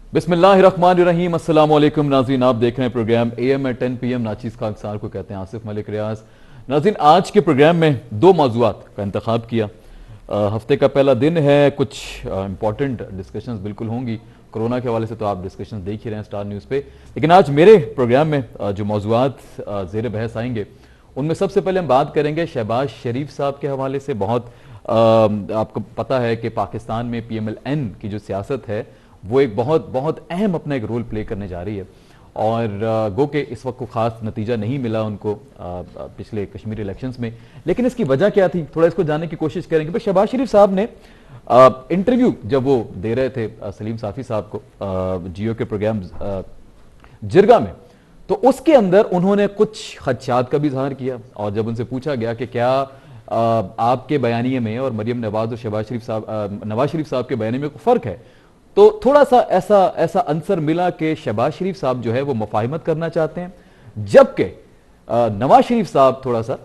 बिस्मिल्लाहिर्रहमानिर्रहीम। अस्सलाम वालेकुम नाज़रीन, आप देख रहे हैं प्रोग्राम AM at 10 PM। नाचीज़ खाकसार को कहते हैं आसिफ मलिक रियाज। नाज़रीन, आज के प्रोग्राम में दो मौज़ूआत का इंतखाब किया। हफ्ते का पहला दिन है, कुछ इंपॉर्टेंट डिस्कशंस बिल्कुल होंगी। कोरोना के हवाले से तो आप डिस्कशंस देख ही रहे हैं स्टार न्यूज़ पे, लेकिन आज मेरे प्रोग्राम में जो मौज़ूआत ज़ेर बहस आएंगे उनमें सबसे पहले हम बात करेंगे शहबाज शरीफ साहब के हवाले से। बहुत आपको पता है कि पाकिस्तान में PMLN की जो सियासत है वो एक बहुत बहुत अहम अपना एक रोल प्ले करने जा रही है, और गो के इस वक्त को खास नतीजा नहीं मिला उनको पिछले कश्मीर इलेक्शंस में। लेकिन इसकी वजह क्या थी, थोड़ा इसको जानने की कोशिश करेंगे। भाई, शहबाज शरीफ साहब ने इंटरव्यू जब वो दे रहे थे सलीम साफी साहब को जियो के प्रोग्राम जिरगा में, तो उसके अंदर उन्होंने कुछ खदशात का भी इजहार किया। और जब उनसे पूछा गया कि क्या आपके बयानिए में और मरियम नवाज और नवाज शरीफ साहब के बयानिए में कोई फर्क है, तो थोड़ा सा ऐसा आंसर मिला कि शहबाज शरीफ साहब जो है वो मुफाहिमत करना चाहते हैं, जबकि नवाज शरीफ साहब थोड़ा सा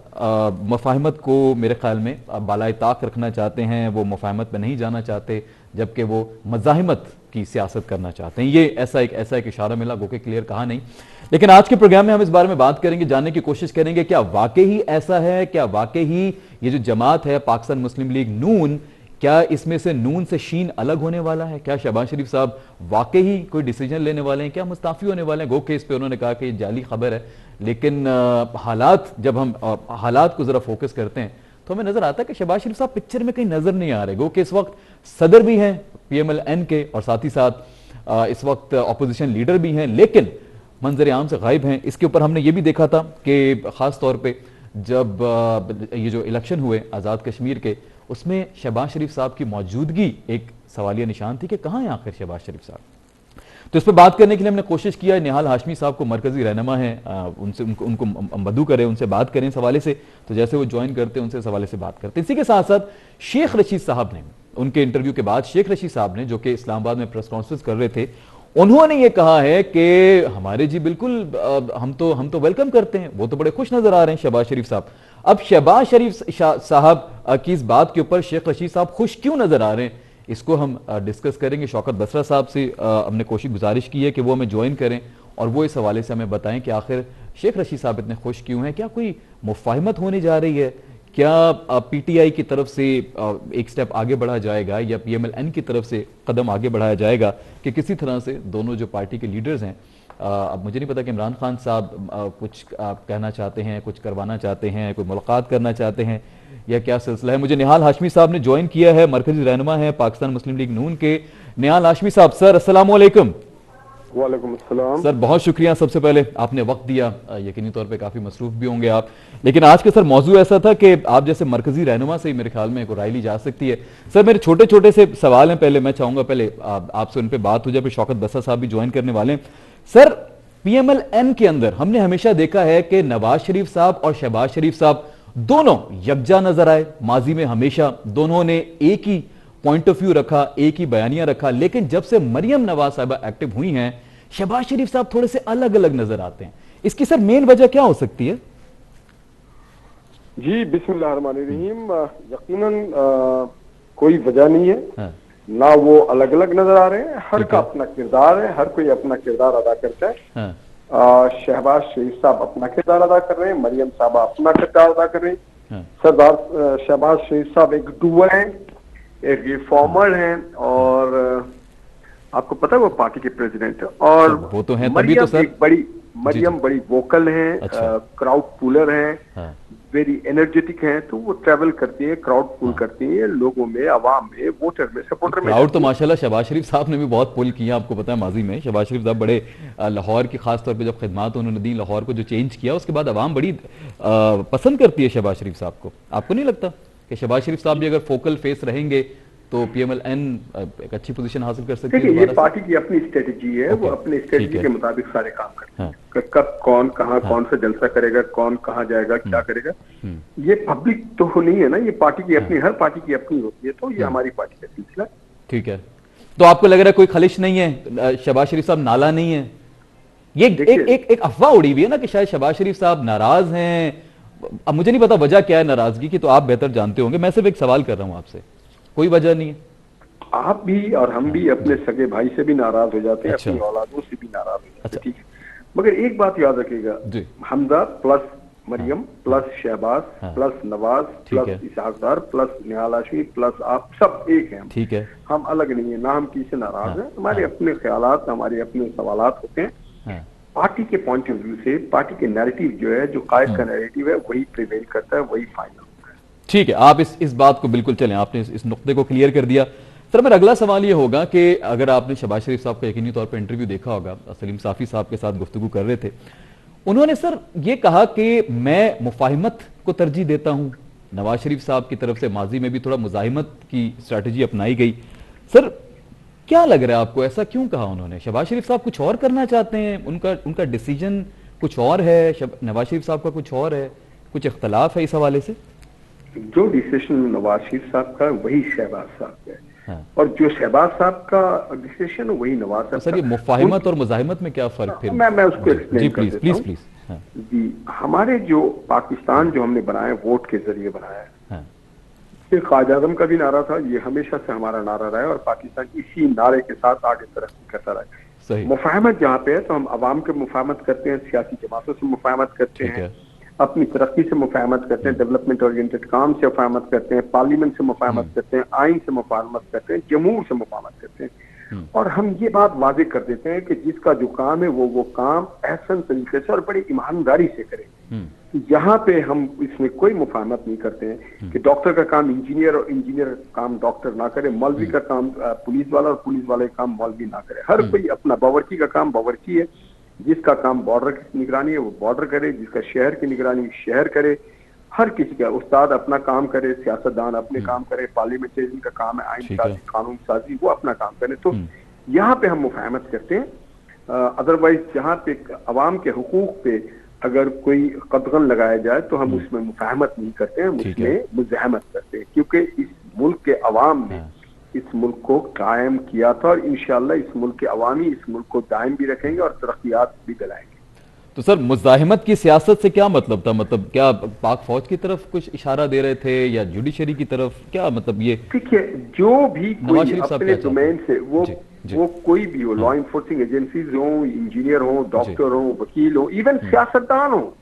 मुफाहिमत को मेरे ख्याल में बालाए ताक रखना चाहते हैं। वो मुफाहिमत में नहीं जाना चाहते, जबकि वो मज़ाहिमत की सियासत करना चाहते हैं। ये ऐसा एक इशारा मिला, गो के क्लियर कहा नहीं। लेकिन आज के प्रोग्राम में हम इस बारे में बात करेंगे, जानने की कोशिश करेंगे क्या वाकई ही ऐसा है, क्या वाकई ही ये जो जमात है पाकिस्तान मुस्लिम लीग नून, क्या इसमें से नून से शीन अलग होने वाला है? क्या शहबाज शरीफ साहब वाकई ही कोई डिसीजन लेने वाले हैं? क्या मुस्ताफी होने वाले हैं? गो केस पे उन्होंने कहा कि ये जाली खबर है, लेकिन हालात जब हम हालात को जरा फोकस करते हैं तो हमें नजर आता है कि शहबाज शरीफ साहब पिक्चर में कहीं नजर नहीं आ रहे। गो के इस वक्त सदर भी हैं PMLN के, और साथ ही साथ इस वक्त अपोजिशन लीडर भी हैं, लेकिन मंजर आम से गायब हैं। इसके ऊपर हमने ये भी देखा था कि खास तौर पर जब ये जो इलेक्शन हुए आज़ाद कश्मीर के, उसमें शहबाज शरीफ साहब की मौजूदगी एक सवालिया निशान थी कि कहाँ है आखिर शहबाज शरीफ साहब। तो इस पर बात करने के लिए हमने कोशिश किया, निहाल हाशमी साहब को मरकजी रहनुमा है, उनसे उनको मदू करें, उनसे बात करें इस हवाले से। तो जैसे वो ज्वाइन करते हैं उनसे इस हवाले से बात करते हैं। इसी के साथ साथ शेख रशीद साहब ने, उनके इंटरव्यू के बाद शेख रशीद साहब ने, जो कि इस्लामाबाद में प्रेस कॉन्फ्रेंस कर रहे थे, उन्होंने ये कहा है कि हमारे जी बिल्कुल हम तो वेलकम करते हैं, वो तो बड़े खुश नजर आ रहे हैं शहबाज शरीफ साहब। अब शहबाज शरीफ साहब की इस बात के ऊपर शेख रशीद साहब खुश क्यों नजर आ रहे हैं, इसको हम डिस्कस करेंगे। शौकत बसरा साहब से हमने गुजारिश की है कि वो हमें ज्वाइन करें और वो इस हवाले से हमें बताएं कि आखिर शेख रशीद साहब इतने खुश क्यों हैं। क्या कोई मुफाहिमत होने जा रही है? क्या PTI की तरफ से एक स्टेप आगे बढ़ा जाएगा, या PMLN की तरफ से कदम आगे बढ़ाया जाएगा कि किसी तरह से दोनों जो पार्टी के लीडर्स हैं, अब मुझे नहीं पता कि इमरान खान साहब कुछ कहना चाहते हैं, कुछ करवाना चाहते हैं, कोई मुलाकात करना चाहते हैं, या क्या सिलसिला है। मुझे निहाल हाशमी साहब ने ज्वाइन किया है, मरकजी रहनुमा है पाकिस्तान मुस्लिम लीग नून के। निहाल हाशमी साहब, सर अस्सलाम वालेकुम। वालेकुम अस्सलाम सर, बहुत शुक्रिया सबसे पहले, आपने वक्त दिया। यकीनी तौर पे काफी मसरूफ भी होंगे आप, लेकिन आज के सर मौजू ऐसा था कि आप जैसे मरकजी रहनुमा से ही मेरे ख्याल में राय ली जा सकती है। सर, मेरे छोटे छोटे से सवाल हैं, पहले मैं चाहूंगा पहले आपसे उन पर बात हो जाए, फिर शौकत बसरा साहब भी ज्वाइन करने वाले हैं। सर, PMLN के अंदर हमने हमेशा देखा है कि नवाज शरीफ साहब और शहबाज शरीफ साहब दोनों यकजा नजर आए। माजी में हमेशा दोनों ने एक ही पॉइंट ऑफ व्यू रखा, एक ही बयानिया रखा, लेकिन जब से मरियम नवाज साहबा एक्टिव हुई हैं, शहबाज शरीफ साहब थोड़े से अलग अलग नजर आते हैं। इसकी सर मेन वजह क्या हो सकती है? जी बिस्मिल्लाहिर्रहमानिर्रहीम। यकीनन कोई वजह नहीं है। हाँ। ना वो अलग अलग नजर आ रहे हैं, हर का अपना किरदार है, हर कोई अपना किरदार अदा करता है। हाँ। शहबाज शरीफ साहब अपना किरदार अदा कर रहे हैं, मरियम साहबा अपना किरदार अदा कर रहे हैं। हाँ। सरदार शहबाज शरीफ साहब एक डूअर हैं, एक रिफॉर्मर हैं, और आपको पता है वो पार्टी के प्रेसिडेंट है। और वो तो है, तभी तो सर मरियम बड़ी वोकल हैं, क्राउड पुलर हैं, हाँ। वेरी एनर्जेटिक हैं, तो वो ट्रैवल करती है, क्राउड पुल करती है, लोगों में, आवाम में, वोटर में, सपोर्टर में। क्राउड तो माशाल्लाह शहबाज शरीफ साहब ने भी बहुत पुल किया, आपको पता है माजी में शहबाज शरीफ साहब बड़े लाहौर की खास तौर पे जब खिदमात उन्होंने दी, लाहौर को जो चेंज किया, उसके बाद आवाम बड़ी पसंद करती है शहबाज शरीफ साहब को। आपको नहीं लगता कि शहबाज शरीफ साहब भी अगर फोकल फेस रहेंगे तो PMLN एक अच्छी पोजीशन हासिल कर सकती है? ये पार्टी की अपनी स्ट्रेटेजी है, वो अपनी स्ट्रेटेजी के मुताबिक सारे काम करते हैं। कब कौन कहाँ कौन सा जलसा करेगा, कौन कहाँ जाएगा, क्या करेगा, ये पब्लिक तो नहीं है ना, ये पार्टी की अपनी, हर पार्टी की अपनी होती है। तो ये हमारी पार्टी का सिलसिला। ठीक है, तो आपको लग रहा है कोई खलिश नहीं है, शहबाज शरीफ साहब नाला नहीं है? ये एक अफवाह उड़ी हुई है ना कि शायद शहबाज शरीफ साहब नाराज हैं। अब मुझे नहीं पता वजह क्या है नाराजगी की, तो आप बेहतर जानते होंगे। मैं सिर्फ एक सवाल कर रहा हूं आपसे, कोई वजह नहीं है? आप भी और हम भी अपने सगे भाई से भी नाराज हो जाते हैं, अच्छा। अपनी औलादों से भी नाराज हो जाते अच्छा। हैं, ठीक है। मगर एक बात याद रखिएगा, जी। हमजा प्लस मरियम प्लस शहबाज हाँ। प्लस नवाज ठीक प्लस है। इसहाकदार प्लस निहाल हाशमी प्लस आप सब एक हैं। ठीक है। हम अलग नहीं है, ना हम किसी से नाराज हाँ। हैं। हमारे हाँ। अपने ख्यालात, हमारे अपने सवालात होते हैं। हाँ। पार्टी के पॉइंट ऑफ व्यू से पार्टी के नैरेटिव जो है, जो कायद का नैरेटिव है, वही प्रिवेल करता है, वही फाइनल होता है। ठीक है, आप इस बात को बिल्कुल चलें, आपने इस नुक्ते को क्लियर कर दिया। सर मेरा अगला सवाल ये होगा कि अगर आपने शहबाज शरीफ साहब का यकीनी तौर पर इंटरव्यू देखा होगा, सलीम साफी साहब के साथ गुफ्तगू कर रहे थे, उन्होंने सर ये कहा कि मैं मुफाहिमत को तरजीह देता हूं। नवाज शरीफ साहब की तरफ से माजी में भी थोड़ा मुजाहिमत की स्ट्रैटेजी अपनाई गई। सर क्या लग रहा है आपको, ऐसा क्यों कहा उन्होंने? शहबाज शरीफ साहब कुछ और करना चाहते हैं, उनका डिसीजन कुछ और है, नवाज शरीफ साहब का कुछ और है, कुछ इख्तलाफ है इस हवाले से? जो डिसीजन नवाज शरीफ साहब का वही शहबाज साहब का है। हाँ। और जो शहबाज साहब का डिसीजन है वही नवाज साहब सर का। ये मुफाहिमत और मुजाहिमत में क्या फर्क फिर? मैं उसको जी एक्सप्लेन कर प्लीज देता प्लीज हूं। प्लीज। हाँ। जी, हमारे जो पाकिस्तान जो हमने बनाया वोट के जरिए बनाया है, हाँ। ये क़ायद आज़म का भी नारा था, ये हमेशा से हमारा नारा रहा है और पाकिस्तान इसी नारे के साथ आगे तरक्की करता रहा है। सही। मुफाहमत जहाँ पे है तो हम अवाम के मुफाहमत करते हैं, सियासी जमातों से मुफाहमत करते हैं, अपनी तरक्की से मुफाहमत करते हैं, डेवलपमेंट ओरिएंटेड काम से मुफाहमत करते हैं, पार्लियामेंट से मुफाहमत करते हैं, आइन से मुफाहमत करते हैं, जमहूर से मुफाहमत करते हैं। और हम ये बात वाज़ेह कर देते हैं कि जिसका जो काम है वो काम एहसन तरीके से और बड़ी ईमानदारी से करे। यहाँ पे हम इसमें कोई मुफाहमत नहीं करते हैं कि डॉक्टर का काम इंजीनियर और इंजीनियर का काम डॉक्टर ना करे, मौलवी का काम पुलिस वाला और पुलिस वाले का काम मौलवी ना करे। हर कोई अपना, बावर्ची का काम बावर्ची है, जिसका काम बॉर्डर की निगरानी है वो बॉर्डर करे, जिसका शहर की निगरानी शहर करे। हर किसी का, उस्ताद अपना काम करे, सियासतदान अपने काम करे, पार्लियामेंटेरियन का काम है आइन साजी, कानून साजी, वो अपना काम करे। तो यहाँ पे हम मुफाहमत करते हैं। अदरवाइज जहाँ पे अवाम के हुकूक पे अगर कोई कदगन लगाया जाए तो हम उसमें मुफाहमत नहीं करते हैं, हम उसमें मुज़ाहमत करते हैं, क्योंकि इस मुल्क के अवाम ने इस मुल्क को कायम किया था और इंशाअल्लाह इस मुल्क के अवामी इस मुल्क को दायम भी रखेंगे और तरक्यात भी दिलाएंगे। तो सर मुज़ाहिमत की सियासत से क्या मतलब था? मतलब क्या पाक फौज की तरफ कुछ इशारा दे रहे थे या जुडिशरी की तरफ, क्या मतलब? ये ठीक है, जो भी कोई अपने डोमेन से वो कोई भी हो, लॉ इन्फोर्सिंग एजेंसीज हो, इंजीनियर हो, डॉक्टर हो, वकील हो, इवन सियासतदान हो,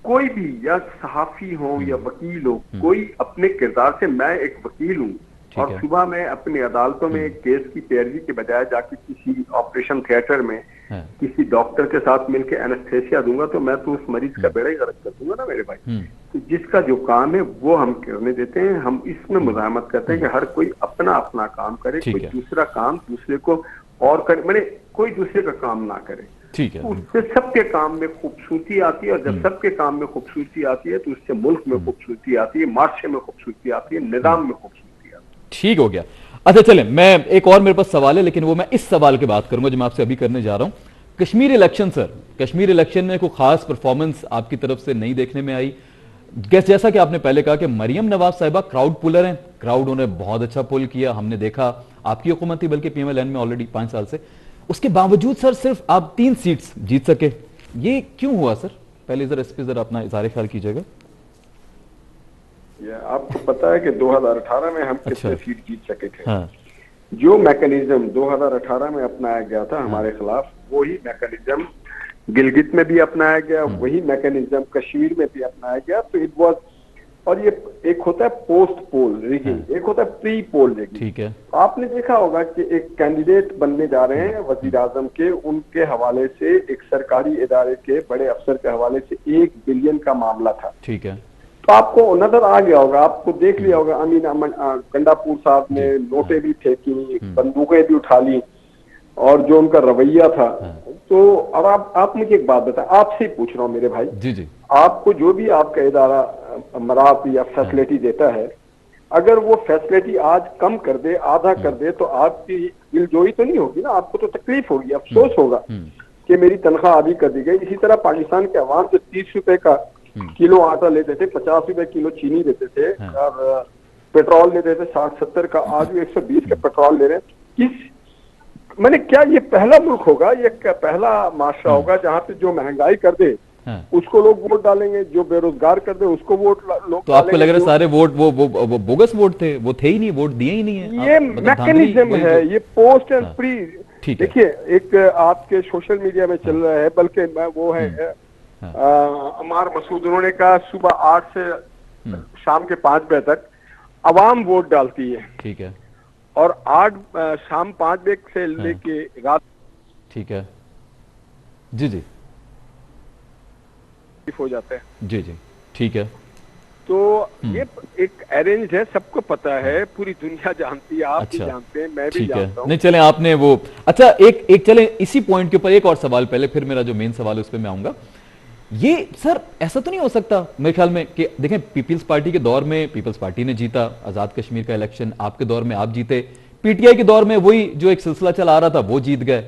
कोई भी, या सहाफी हो या वकील हो, कोई अपने किरदार से, मैं एक वकील हूँ और सुबह में अपनी अदालतों में केस की पैरवी के बजाय जाके किसी ऑपरेशन थिएटर में किसी डॉक्टर के साथ मिलकर एनेस्थेसिया दूंगा तो मैं तो उस मरीज का बेड़ा ही गर्क कर दूंगा ना मेरे भाई। तो जिसका जो काम है वो हम करने देते हैं, हम इसमें मुज़ाहमत करते हैं कि हर कोई अपना अपना काम करे, कोई दूसरा काम दूसरे को और करे, मैंने कोई दूसरे का काम ना करे। ठीक है, उससे सबके काम में खूबसूरती आती है और जब सबके काम में खूबसूरती आती है तो उससे मुल्क में खूबसूरती आती है, माशरे में खूबसूरती आती है, निजाम में खूबसूरती आती है। ठीक हो गया। अच्छा चलें, मैं एक और मेरे पास सवाल है लेकिन वो मैं इस सवाल के बात करूंगा जो मैं आपसे अभी करने जा रहा हूं। Kashmir election sir, Kashmir election में कोई खास परफॉर्मेंस आपकी तरफ से नहीं देखने में आई। जैसा कि आपने पहले कहा कि मरियम नवाज साहिबा क्राउड पुलर हैं, क्राउड उन्होंने बहुत अच्छा पुल किया, हमने देखा आपकी हुकूमत थी बल्कि पीएमएलएन में ऑलरेडी 5 साल से, उसके बावजूद सर सिर्फ आप 3 सीट्स जीत सके। ये क्यों हुआ सर? पहले जरा इस पे जरा अपना इज़हार ख्याल कीजिएगा। आपको पता है कि 2018 में हम कितने सीट जीत सके थे? हाँ। जो मैकेनिज्म 2018 में अपनाया गया था हमारे खिलाफ, वही मैकेनिज्म गिलगित में भी अपनाया गया, वही मैकेनिज्म कश्मीर में भी अपनाया गया। तो इट वाज, और ये एक होता है पोस्ट पोल रिगिंग, एक होता है प्री पोल रिगिंग। ठीक है। आपने देखा होगा कि एक कैंडिडेट बनने जा रहे हैं वजीर आजम के, उनके हवाले से एक सरकारी इदारे के बड़े अफसर के हवाले से 1 बिलियन का मामला था। ठीक है। तो आपको नजर आ गया होगा, आपको देख लिया होगा, अमीन गंडापुर साहब ने नोटें भी फेंकी, बंदूकें भी उठा ली और जो उनका रवैया था। तो अब आप मुझे एक बात बताएं, आपसे ही पूछ रहा हूं मेरे भाई, जी। आपको जो भी आपका इदारा मरात या फैसिलिटी देता है, अगर वो फैसिलिटी आज कम कर दे, आधा कर दे, तो आपकी दिलजोई तो नहीं होगी ना, आपको तो तकलीफ होगी, अफसोस होगा कि मेरी तनख्वाह आधी कर दी गई। इसी तरह पाकिस्तान के अवाम जो 30 रुपए का किलो आटा लेते थे, 50 रुपए किलो चीनी लेते थे और पेट्रोल लेते थे 60-70 का, आज भी 120 का पेट्रोल ले रहे हैं। मैंने क्या ये पहला मुल्क होगा, ये पहला माशरा होगा जहाँ पे जो महंगाई कर दे उसको लोग वोट डालेंगे, जो बेरोजगार कर दे उसको वोट लोग। तो आपको लग रहा है सारे वोट वो बोगस वोट थे, वो थे ही नहीं, वोट दिए ही नहीं है? ये मैकेनिज्म है, ये पोस्ट एंड प्री। ठीक है। देखिए, एक आपके सोशल मीडिया में चल रहा है, बल्कि मैं वो है अमार मसूद, उन्होंने कहा सुबह 8 से शाम के 5 बजे तक अवाम वोट डालती है। ठीक है। और 8 शाम 5 बजे से लेके रात। ठीक है जी जी हो जाते हैं। जी जी ठीक है। तो ये एक अरेंज है, सबको पता है, पूरी दुनिया जानती है, आप भी जानते हैं, मैं भी जानता हूं। नहीं चले आपने वो, अच्छा एक चले इसी पॉइंट के ऊपर एक और सवाल, पहले फिर मेरा जो मेन सवाल है उस पर मैं आऊंगा। ये सर ऐसा तो नहीं हो सकता मेरे ख्याल में कि देखें, पीपल्स पार्टी के दौर में पीपल्स पार्टी ने जीता आजाद कश्मीर का इलेक्शन, आपके दौर में आप जीते, पीटीआई के दौर में वही जो एक सिलसिला चला आ रहा था वो जीत गए,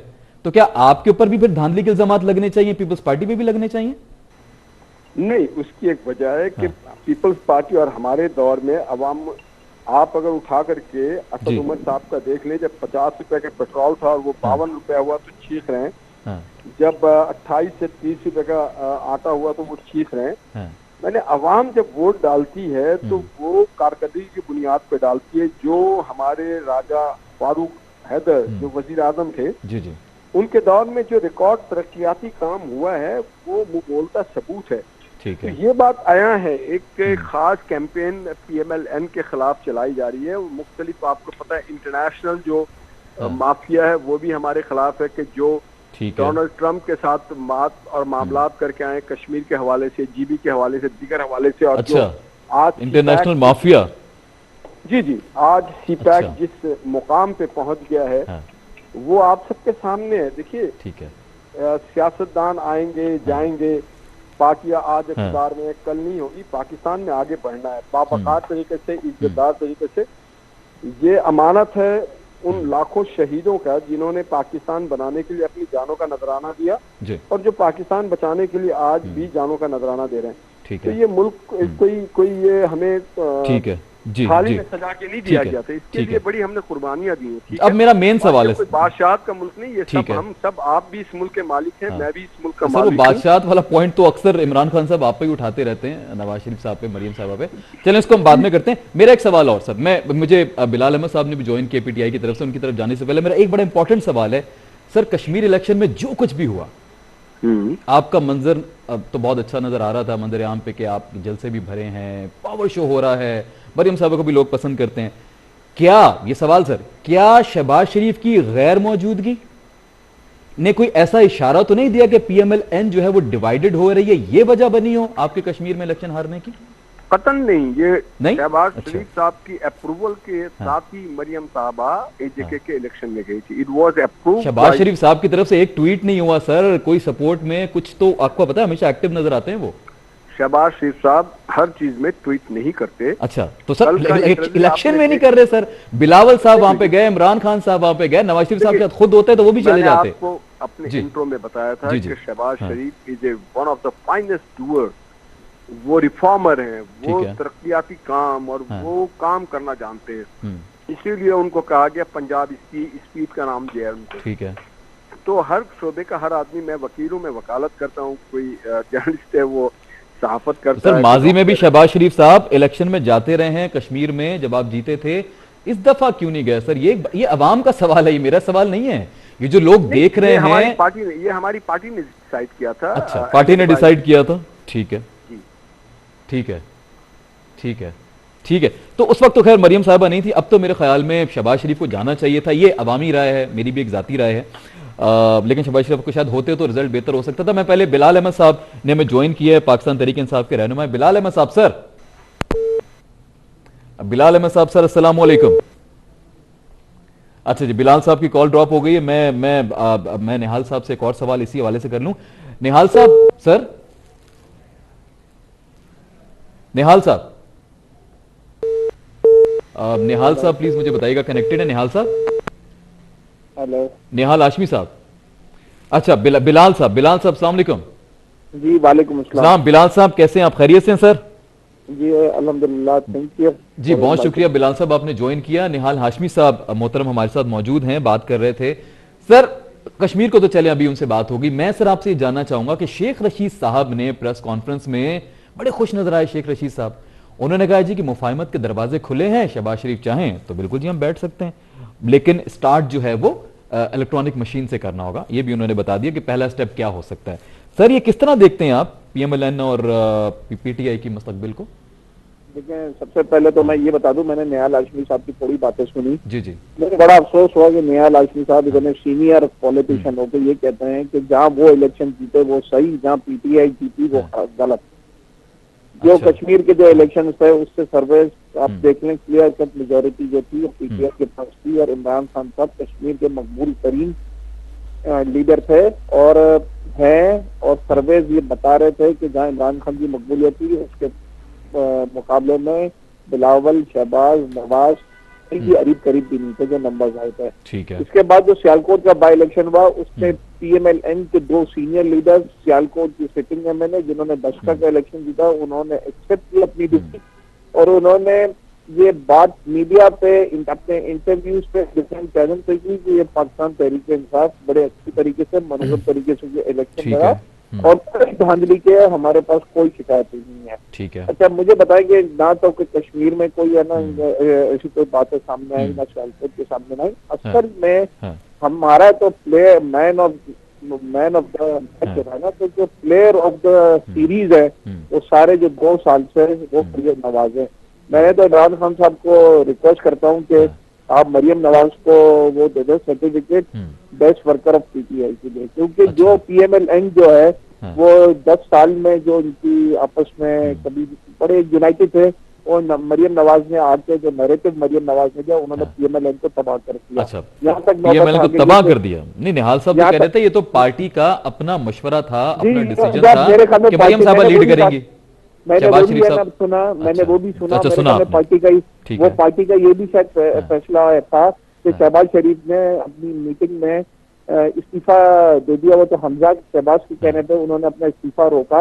तो क्या आपके ऊपर भी फिर धांधली के इल्जामात लगने चाहिए, पीपल्स पार्टी पे भी लगने चाहिए? नहीं, उसकी एक वजह है कि पीपल्स पार्टी और हमारे दौर में अवाम, आप अगर उठा करके असद उमर साहब का देख ले, जब 50 रुपए का पेट्रोल था और वो 52 रुपया हुआ तो चीख रहे हैं, जब 28 से 30 रुपए का आटा हुआ तो वो चीख रहे हैं। मैंने अवाम जब वोट डालती है तो वो कारकर्दगी की बुनियाद पर डालती है। जो हमारे राजा फारूक हैदर जो वजीर आजम थे, जी जी, उनके दौर में जो रिकॉर्ड तरक्याती काम हुआ है वो बोलता सबूत है। तो ये बात आया है, एक खास कैंपेन PMLN के खिलाफ चलाई जा रही है, मुख्तलिफ आपको पता है इंटरनेशनल जो माफिया है वो भी हमारे खिलाफ है, कि जो डोनाल्ड ट्रंप के साथ बात और मामलात करके आए कश्मीर के हवाले से, GB के हवाले से, दीगर हवाले से। और अच्छा, जो आज इंटरनेशनल माफिया, जी जी, आज CPAC जिस मुकाम पे पहुंच गया है वो आप सबके सामने है। देखिए, ठीक है, सियासतदान आएंगे जाएंगे, पार्टियां आज इक़्तिदार में कल नहीं होगी, पाकिस्तान में आगे बढ़ना है बावकार तरीके से, इज्जतदार तरीके से। ये अमानत है उन लाखों शहीदों का जिन्होंने पाकिस्तान बनाने के लिए अपनी जानों का नजराना दिया और जो पाकिस्तान बचाने के लिए आज भी जानों का नजराना दे रहे हैं। तो ये मुल्क कोई ये हमें ठीक है जी थाली जी में सजा के नहीं दिया गया था, इसके लिए बड़ी हमने कुर्बानियां दी हैं। अब मेरा मेन सवाल है, बादशाह का मुल्क नहीं ये सब, हम सब, आप भी इस मुल्क के मालिक हैं, मैं भी इस मुल्क का मालिक हूं। बादशाह वाला पॉइंट तो अक्सर इमरान खान साहब आप पे ही उठाते रहते हैं, नवाज शरीफ साहब पे, मरियम साहब पे, चलें इसको हम बाद में करते हैं। मेरा एक सवाल और सर, मुझे बिलाल अहमद साहब ने भी ज्वाइन किया PTI की तरफ से, उनकी तरफ जाने से पहले मेरा एक बड़ा इंपॉर्टेंट सवाल है सर, कश्मीर इलेक्शन में जो कुछ भी हुआ, आपका मंजर तो बहुत अच्छा नजर आ रहा था, मंजर आम पे, कि आप जलसे भी भरे हैं, पावर शो हो रहा है, मरियम साहब को भी लोग पसंद करते हैं। क्या ये सवाल सर, क्या शहबाज शरीफ की गैर मौजूदगी ने कोई ऐसा इशारा तो नहीं दिया कि PMLN जो है वो डिवाइडेड हो रही है, ये वजह बनी हो आपके कश्मीर में इलेक्शन हारने की? कतन नहीं, ये शहबाज शरीफ साहब की अप्रूवल के साथ ही मरियम साहबा AJK के इलेक्शन में गई थी। It was approved. Shahbaz Sharif साहब की तरफ से एक ट्वीट नहीं हुआ सर, कोई सपोर्ट में कुछ तो आपको पता है, हमेशा एक्टिव नजर आते हैं वो। शहबाज शरीफ साहब हर चीज में ट्वीट नहीं करते। अच्छा, तो सर इलेक्शन में नहीं कर रहे सर, बिलावल साहब वहां पे गए, इमरान खान साहब वहां पे गए, नवाज शरीफ साहब के साथ खुद होते तो वो भी चले जाते। आपको अपने इंट्रो में बताया था कि Shahbaz Sharif is one of the finest doer, वो रिफॉर्मर हैं, वो तरक्याती काम और वो काम करना जानते हैं, इसीलिए उनको कहा गया पंजाब स्पीड का नाम दिया है उनको। ठीक है, तो हर शोबे का हर आदमी, मैं वकील हूँ, मैं वकालत करता हूँ, कोई जर्नलिस्ट है वो सहाफत करता है। सर माजी में भी शहबाज शरीफ साहब इलेक्शन में जाते रहे हैं कश्मीर में, जब आप जीते थे, इस दफा क्यों नहीं गए सर? ये अवाम का सवाल है, ये मेरा सवाल नहीं है। ये जो लोग देख रहे हैं, हमारी पार्टी ने डिसाइड किया था। अच्छा, पार्टी ने डिसाइड किया था, ठीक है ठीक है ठीक है ठीक है। तो उस वक्त तो खैर मरियम साहबा नहीं थी, अब तो मेरे ख्याल में शहबाज शरीफ को जाना चाहिए था, ये अवामी राय है, मेरी भी एक जाती राय है। लेकिन शहबाज शरीफ को शायद होते तो रिजल्ट बेहतर हो सकता था। मैं पहले बिलाल अहमद साहब ने हमें ज्वाइन किया है, पाकिस्तान तहरीक इंसाफ के रहनुमा बिलाल अहमद साहब। सर बिलाल अहमद साहब, सर अस्सलाम वालेकुम। अच्छा जी, बिलाल साहब की कॉल ड्रॉप हो गई है। मैं निहाल साहब से एक और सवाल इसी हवाले से कर लूं। निहाल साहब, सर निहाल साहब, निहाल साहब प्लीज मुझे बताइएगा, कनेक्टेड है निहाल साहब? हेलो, निहाल हाशमी साहब। अच्छा, बिलाल साहब अस्सलाम वालेकुम। जी वालेकुम अस्सलाम। बिलाल साहब कैसे हैं आप, खैरियत से हैं सर? जी अल्हम्दुलिल्लाह, थैंक यू जी, बहुत शुक्रिया बिलाल साहब आपने ज्वाइन किया। निहाल हाशमी साहब मोहतरम हमारे साथ मौजूद हैं, बात कर रहे थे। सर कश्मीर को तो चले अभी उनसे बात होगी, मैं सर आपसे ये जानना चाहूंगा कि शेख रशीद साहब ने प्रेस कॉन्फ्रेंस में बड़े खुश नजर आए। शेख रशीद साहब उन्होंने कहा जी कि मुफाहिमत के दरवाजे खुले हैं, शहबाज शरीफ चाहें तो बिल्कुल जी हम बैठ सकते हैं, लेकिन स्टार्ट जो है वो इलेक्ट्रॉनिक मशीन से करना होगा। ये भी उन्होंने बता दिया कि पहला स्टेप क्या हो सकता है। सर ये किस तरह देखते हैं आप PMLN और PTI की मुस्तकबिल को? देखिए, सबसे पहले तो मैं ये बता दूं, मैंने निहाल हाशमी साहब की थोड़ी बातें सुनी। जी जी। मुझे बड़ा अफसोस हुआ कि निहाल हाशमी साहब इतने सीनियर पॉलिटिशियन होकर ये कहते हैं कि जहां वो इलेक्शन जीते वो सही, जहां PTI जीती वो गलत। जो अच्छा। कश्मीर के जो इलेक्शन थे उससे सर्वे आप देख लें, क्लियर कट मेजोरिटी जो थी PTI के पास थी और इमरान खान साहब कश्मीर के मकबूल तरीन लीडर थे और हैं, और सर्वेज ये बता रहे थे कि जहां इमरान खान की मकबूलियत थी उसके मुकाबले में बिलावल, शहबाज, नवाज इनकी करीब भी नहीं थे जो नंबर आए थे। ठीक है। इसके बाद जो सियालकोट का बाई इलेक्शन हुआ उसमें PMLN के 2 सीनियर लीडर, सियालकोट की सिटिंग MLA जिन्होंने बसपा का इलेक्शन जीता, उन्होंने एक्सेप्ट की अपनी ड्यूटी और उन्होंने ये बात मीडिया पे अपने इंटरव्यूज पे डिफरेंट चैनल पे की कि ये पाकिस्तान तहरीक इंसाफ बड़े अच्छी तरीके से मनोरम तरीके से ये इलेक्शन लड़ा और कोई धांधली के हमारे पास कोई शिकायत नहीं है। ठीक है। अच्छा, मुझे बताएं कि ना तो कि कश्मीर में कोई है ना ऐसी कोई बातें सामने आई, ना सियालकोट के सामने आई। असल में हमारा तो player man of the match है ना, तो जो प्लेयर ऑफ द सीरीज है वो सारे जो 2 साल से वो मरियम नवाज है। मैंने तो इमरान खान साहब को रिक्वेस्ट करता हूँ कि आप मरियम नवाज को वो दे दो certificate best worker of PTI के लिए, क्योंकि जो PMLN जो है वो 10 साल में जो इनकी आपस में कभी बड़े यूनाइटेड थे और मरियम नवाज ने आके जो नैरेटिव मरियम नवाज ने दिया उन्होंने PMLN को तबाह कर दिया। अच्छा, यहाँ तक PMLN को तबाह कर दिया? नहीं, निहाल साहब कह रहे थे ये तो पार्टी का अपना मशवरा था, अपना डिसीजन था कि मरियम साहब लीड करेंगी। मैंने वो भी सुना, मैंने वो भी सुना, पार्टी का वो पार्टी का ये भी शायद फैसला था कि शहबाज शरीफ ने अपनी मीटिंग में इस्तीफा दे दिया। वो तो हमजा शहबाज के कहने पे उन्होंने अपना इस्तीफा रोका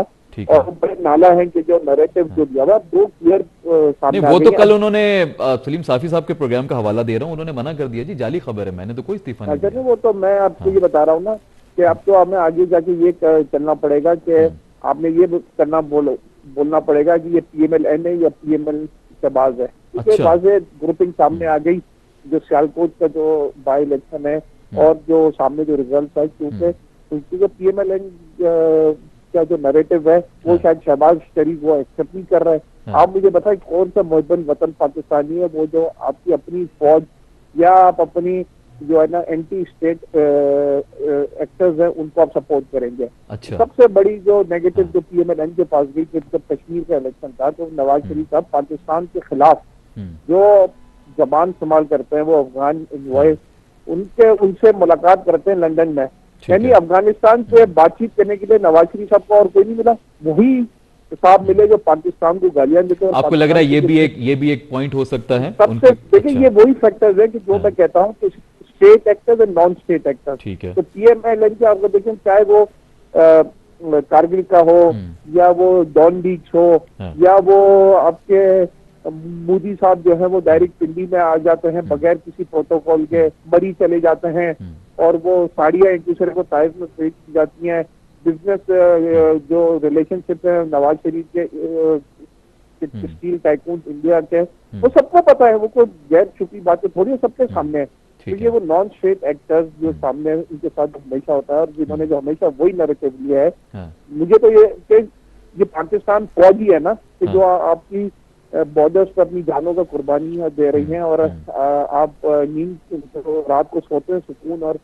और बड़े नाला है कि जो नैरेटिव जो दिया हुआ 2 क्लियर सामने वो तो कल उन्होंने सलीम साफी साहब के प्रोग्राम का हवाला दे रहा हूँ, उन्होंने मना कर दिया जी जाली खबर है, मैंने तो कोई इस्तीफा नहीं दिया। वो तो मैं आपको ये बता रहा हूँ ना कि अब तो हमें आगे जाके ये चलना पड़ेगा कि आपने ये करना बोलना पड़ेगा कि ये PMLN है या PML शहबाज है। इसके वाज़ेह ग्रुपिंग सामने आ गई जो सियालकोट का जो बाई इलेक्शन है और जो सामने जो रिजल्ट है, क्योंकि जो PMLN का जो नैरेटिव है वो शायद शहबाज शरीफ वो एक्सेप्ट नहीं कर रहे हैं। आप मुझे बताएं कौन सा मुहब्बत वतन पाकिस्तानी है वो जो आपकी अपनी फौज या आप अपनी जो है ना एंटी स्टेट एक्टर्स हैं उनको आप सपोर्ट करेंगे? अच्छा। सबसे बड़ी जो नेगेटिव जो PMLN के पास गई जब कश्मीर का इलेक्शन था तो नवाज शरीफ साहब पाकिस्तान के खिलाफ जो जबान इस्तेमाल करते हैं वो अफगान इन्वॉय उनसे मुलाकात करते हैं लंदन में, यानी अफगानिस्तान से बातचीत करने के लिए नवाज शरीफ साहब को और कोई नहीं मिला, वही साहब मिले जो पाकिस्तान को गालियां देते हैं। आपको लग रहा है ये भी एक पॉइंट हो सकता है? सबसे देखिए ये वही फैक्टर्स है कि जो मैं कहता हूँ कि स्टेट एक्टर्स और नॉन स्टेट एक्टर्स। ठीक है। तो PMLN के आपको देखें चाहे वो कारगिल का हो या वो डॉन बीच हो या वो आपके मोदी साहब जो है वो डायरेक्ट पिंडी में आ जाते हैं बगैर किसी प्रोटोकॉल के, मरी चले जाते हैं और वो साड़ियां एक दूसरे को ताइफ में पेश की जाती हैं। बिजनेस जो रिलेशनशिप है नवाज शरीफ के स्टील टाइकून इंडिया के, वो सबको पता है, वो कोई गैर छुपी बातें थोड़ी है, सबके सामने है। तो ये वो नॉन स्टेट एक्टर्स जो सामने उनके साथ हमेशा होता है और जिन्होंने जो हमेशा वही नैरेटिव लिया है। मुझे तो ये पाकिस्तान फौज ही है ना कि जो आपकी बॉर्डर्स पर अपनी जानों का कुर्बानी दे रही हैं और आप नींद रात को सोते हैं सुकून और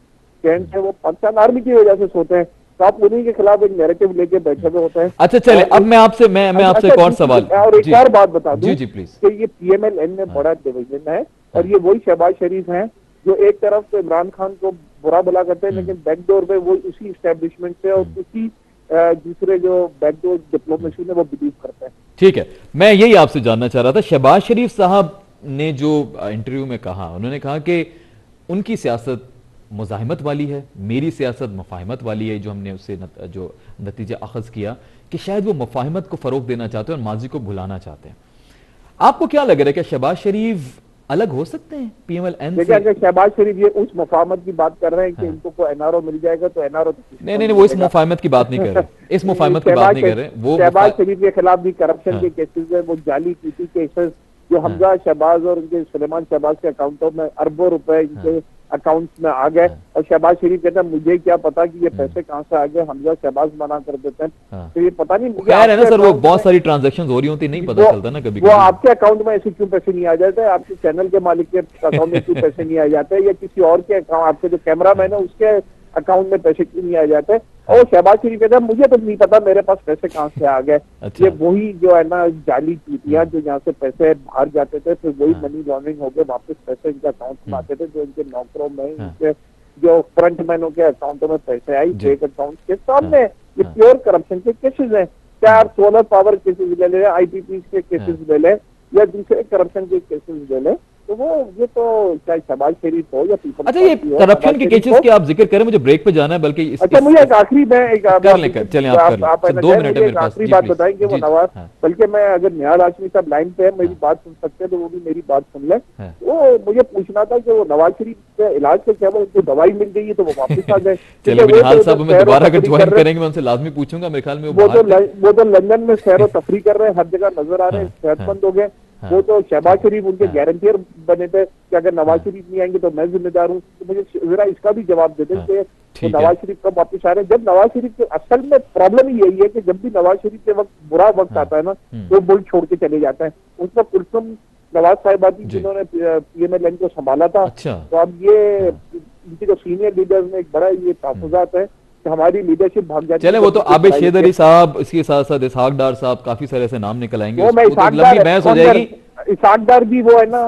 चैन से, वो पाकिस्तान आर्मी की वजह से सोते हैं, तो आप उन्हीं के खिलाफ एक नैरेटिव लेके बैठे हुए होते हैं। अच्छा चले, अब मैं आपसे एक और सवाल और एक और बात बता दूं जी प्लीज कि ये PMLN में बड़ा डिवीजन है और ये वही शहबाज शरीफ हैं जो एक तरफ तो इमरान खान को बुरा भला करते हैं लेकिन बैकडोर पे वो उसी एस्टेब्लिशमेंट से और उसी दूसरे जो बैकडोर डिप्लोमेसी में वो बिलीव करते हैं। ठीक है, मैं यही आपसे जानना चाह रहा था, शहबाज शरीफ साहब ने जो इंटरव्यू में कहा, उन्होंने कहा कि उनकी सियासत मुजाहिमत वाली है, मेरी सियासत मुफाहिमत वाली है। जो हमने उससे जो नतीजा अखज़ किया कि शायद वो मुफाहिमत को फरोग देना चाहते हैं और माजी को भुलाना चाहते हैं। आपको क्या लग रहा है कि शहबाज शरीफ अलग हो सकते हैं PMLN देखिए, से? अगर शहबाज शरीफ ये उस मुफाहमत की बात कर रहे हैं कि इनको कोई एनआरओ मिल जाएगा, तो एनआरओ तो नहीं नहीं नहीं, वो इस मुफाहमत की बात नहीं कर रहे, इस मुफाहमत की बात नहीं कर रहे वो शहबाज शरीफ के खिलाफ भी करप्शन के हाँ। केसेस है, वो जाली पीटी केसेस जो हमजा शहबाज और उनके सुलेमान शहबाज के अकाउंटों में अरबों रुपए इनके अकाउंट्स में आ गए, और शहबाज शरीफ कहते हैं मुझे क्या पता कि ये पैसे कहाँ से आ गए, हमजा शहबाज मना कर देते हैं, तो ये पता नहीं मुझे। खैर है ना आपके सर, वो account बहुत में- सारी ट्रांजैक्शन हो रही होती, नहीं पता चलता ना कभी वो कभी। आपके अकाउंट में ऐसे क्यों पैसे नहीं आ जाते, आपके चैनल के मालिक के अकाउंट में क्यों पैसे नहीं आ जाते, या किसी और के अकाउंट, आपके जो कैमरामैन है उसके अकाउंट में पैसे क्यों नहीं आ जाते। और शहबाज शरीफ कहते हैं मुझे तो नहीं पता मेरे पास पैसे कहाँ से आ गए। अच्छा। ये वही जो है ना जाली चीटियां, जो यहाँ से पैसे बाहर जाते थे, फिर वही मनी लॉन्ड्रिंग हो गए, वापस पैसे इनके अकाउंट में आते थे, जो इनके नौकरों में, इनके जो फ्रंट मैनों के अकाउंटों में पैसे आई, फेक अकाउंट के सामने। ये प्योर करप्शन के केसेस हैं। क्या आप सोलर पावर केसेस ले ले, IPP के केसेस ले ले, या दूसरे करप्शन के केसेस ले ले, तो वो ये तो चाहे शहबाज शरीफ हो या पीपल्स अच्छा, ये पार्टी हो, करप्शन शहबाज के शरीफ केसेस हो। के आप जिक्र करें, मुझे ब्रेक पे जाना है, बल्कि अच्छा, मुझे एक आखिरी में एक कर लें, चलें, आप कर लें। आप अच्छा, 2 मिनट है मुझे मेरे एक पास। आखिरी जी, बात प्लीज। बताएंगे वो जी, नवाज, हाँ। बल्कि मैं अगर निहाल हाशमी साहब लाइन पे है, मेरी बात सुन सकते हैं तो वो भी मेरी बात सुन ले। हाँ। वो मुझे पूछना था कि वो नवाज शरीफ के इलाज से क्या वो उनको दवाई मिल गई है तो वो वापस आ गए। चलिए, क्योंकि वो निहाल तो साहब उधर मैं दोबारा सैर अगर व तफरीह ज्वाइन कर रहे हैं। करेंगे मैं उनसे लाजमी पूछूंगा, मेरे ख्याल में वो बाहर थे। वो तो लंदन में सैर व तफरीह कर रहे हैं, हर जगह नजर आ रहे हैं, हाँ, सेहतमंद हो गए। हाँ। वो तो शहबाज शरीफ उनके हाँ। गारंटियर बने थे कि अगर नवाज शरीफ नहीं आएंगे तो मैं जिम्मेदार हूँ। तो मुझे जरा इसका भी जवाब दे दें हाँ, कि वो ठीक है। नवाज शरीफ कब वापस आ रहे हैं। जब नवाज शरीफ के असल में प्रॉब्लम ही यही है कि जब भी नवाज शरीफ के वक्त बुरा वक्त आता है ना, तो मुल्क छोड़ के चले जाते हैं। उसमें कुलसुम नवाज साहिबा थी जी। जिन्होंने PMLN को संभाला था। अच्छा। तो अब ये इनके जो सीनियर लीडर्स में एक बड़ा ये तहफुजात है कि हमारी लीडरशिप भाग जाती है। चले, वो तो आबिद शेदरी साहब, इसके साथ साथ इसहाक डार साहब, काफी सारे ऐसे नाम निकल आएंगे, वो मैं वो तो लंबी बहस हो जाएगी। इसहाक डार भी वो है ना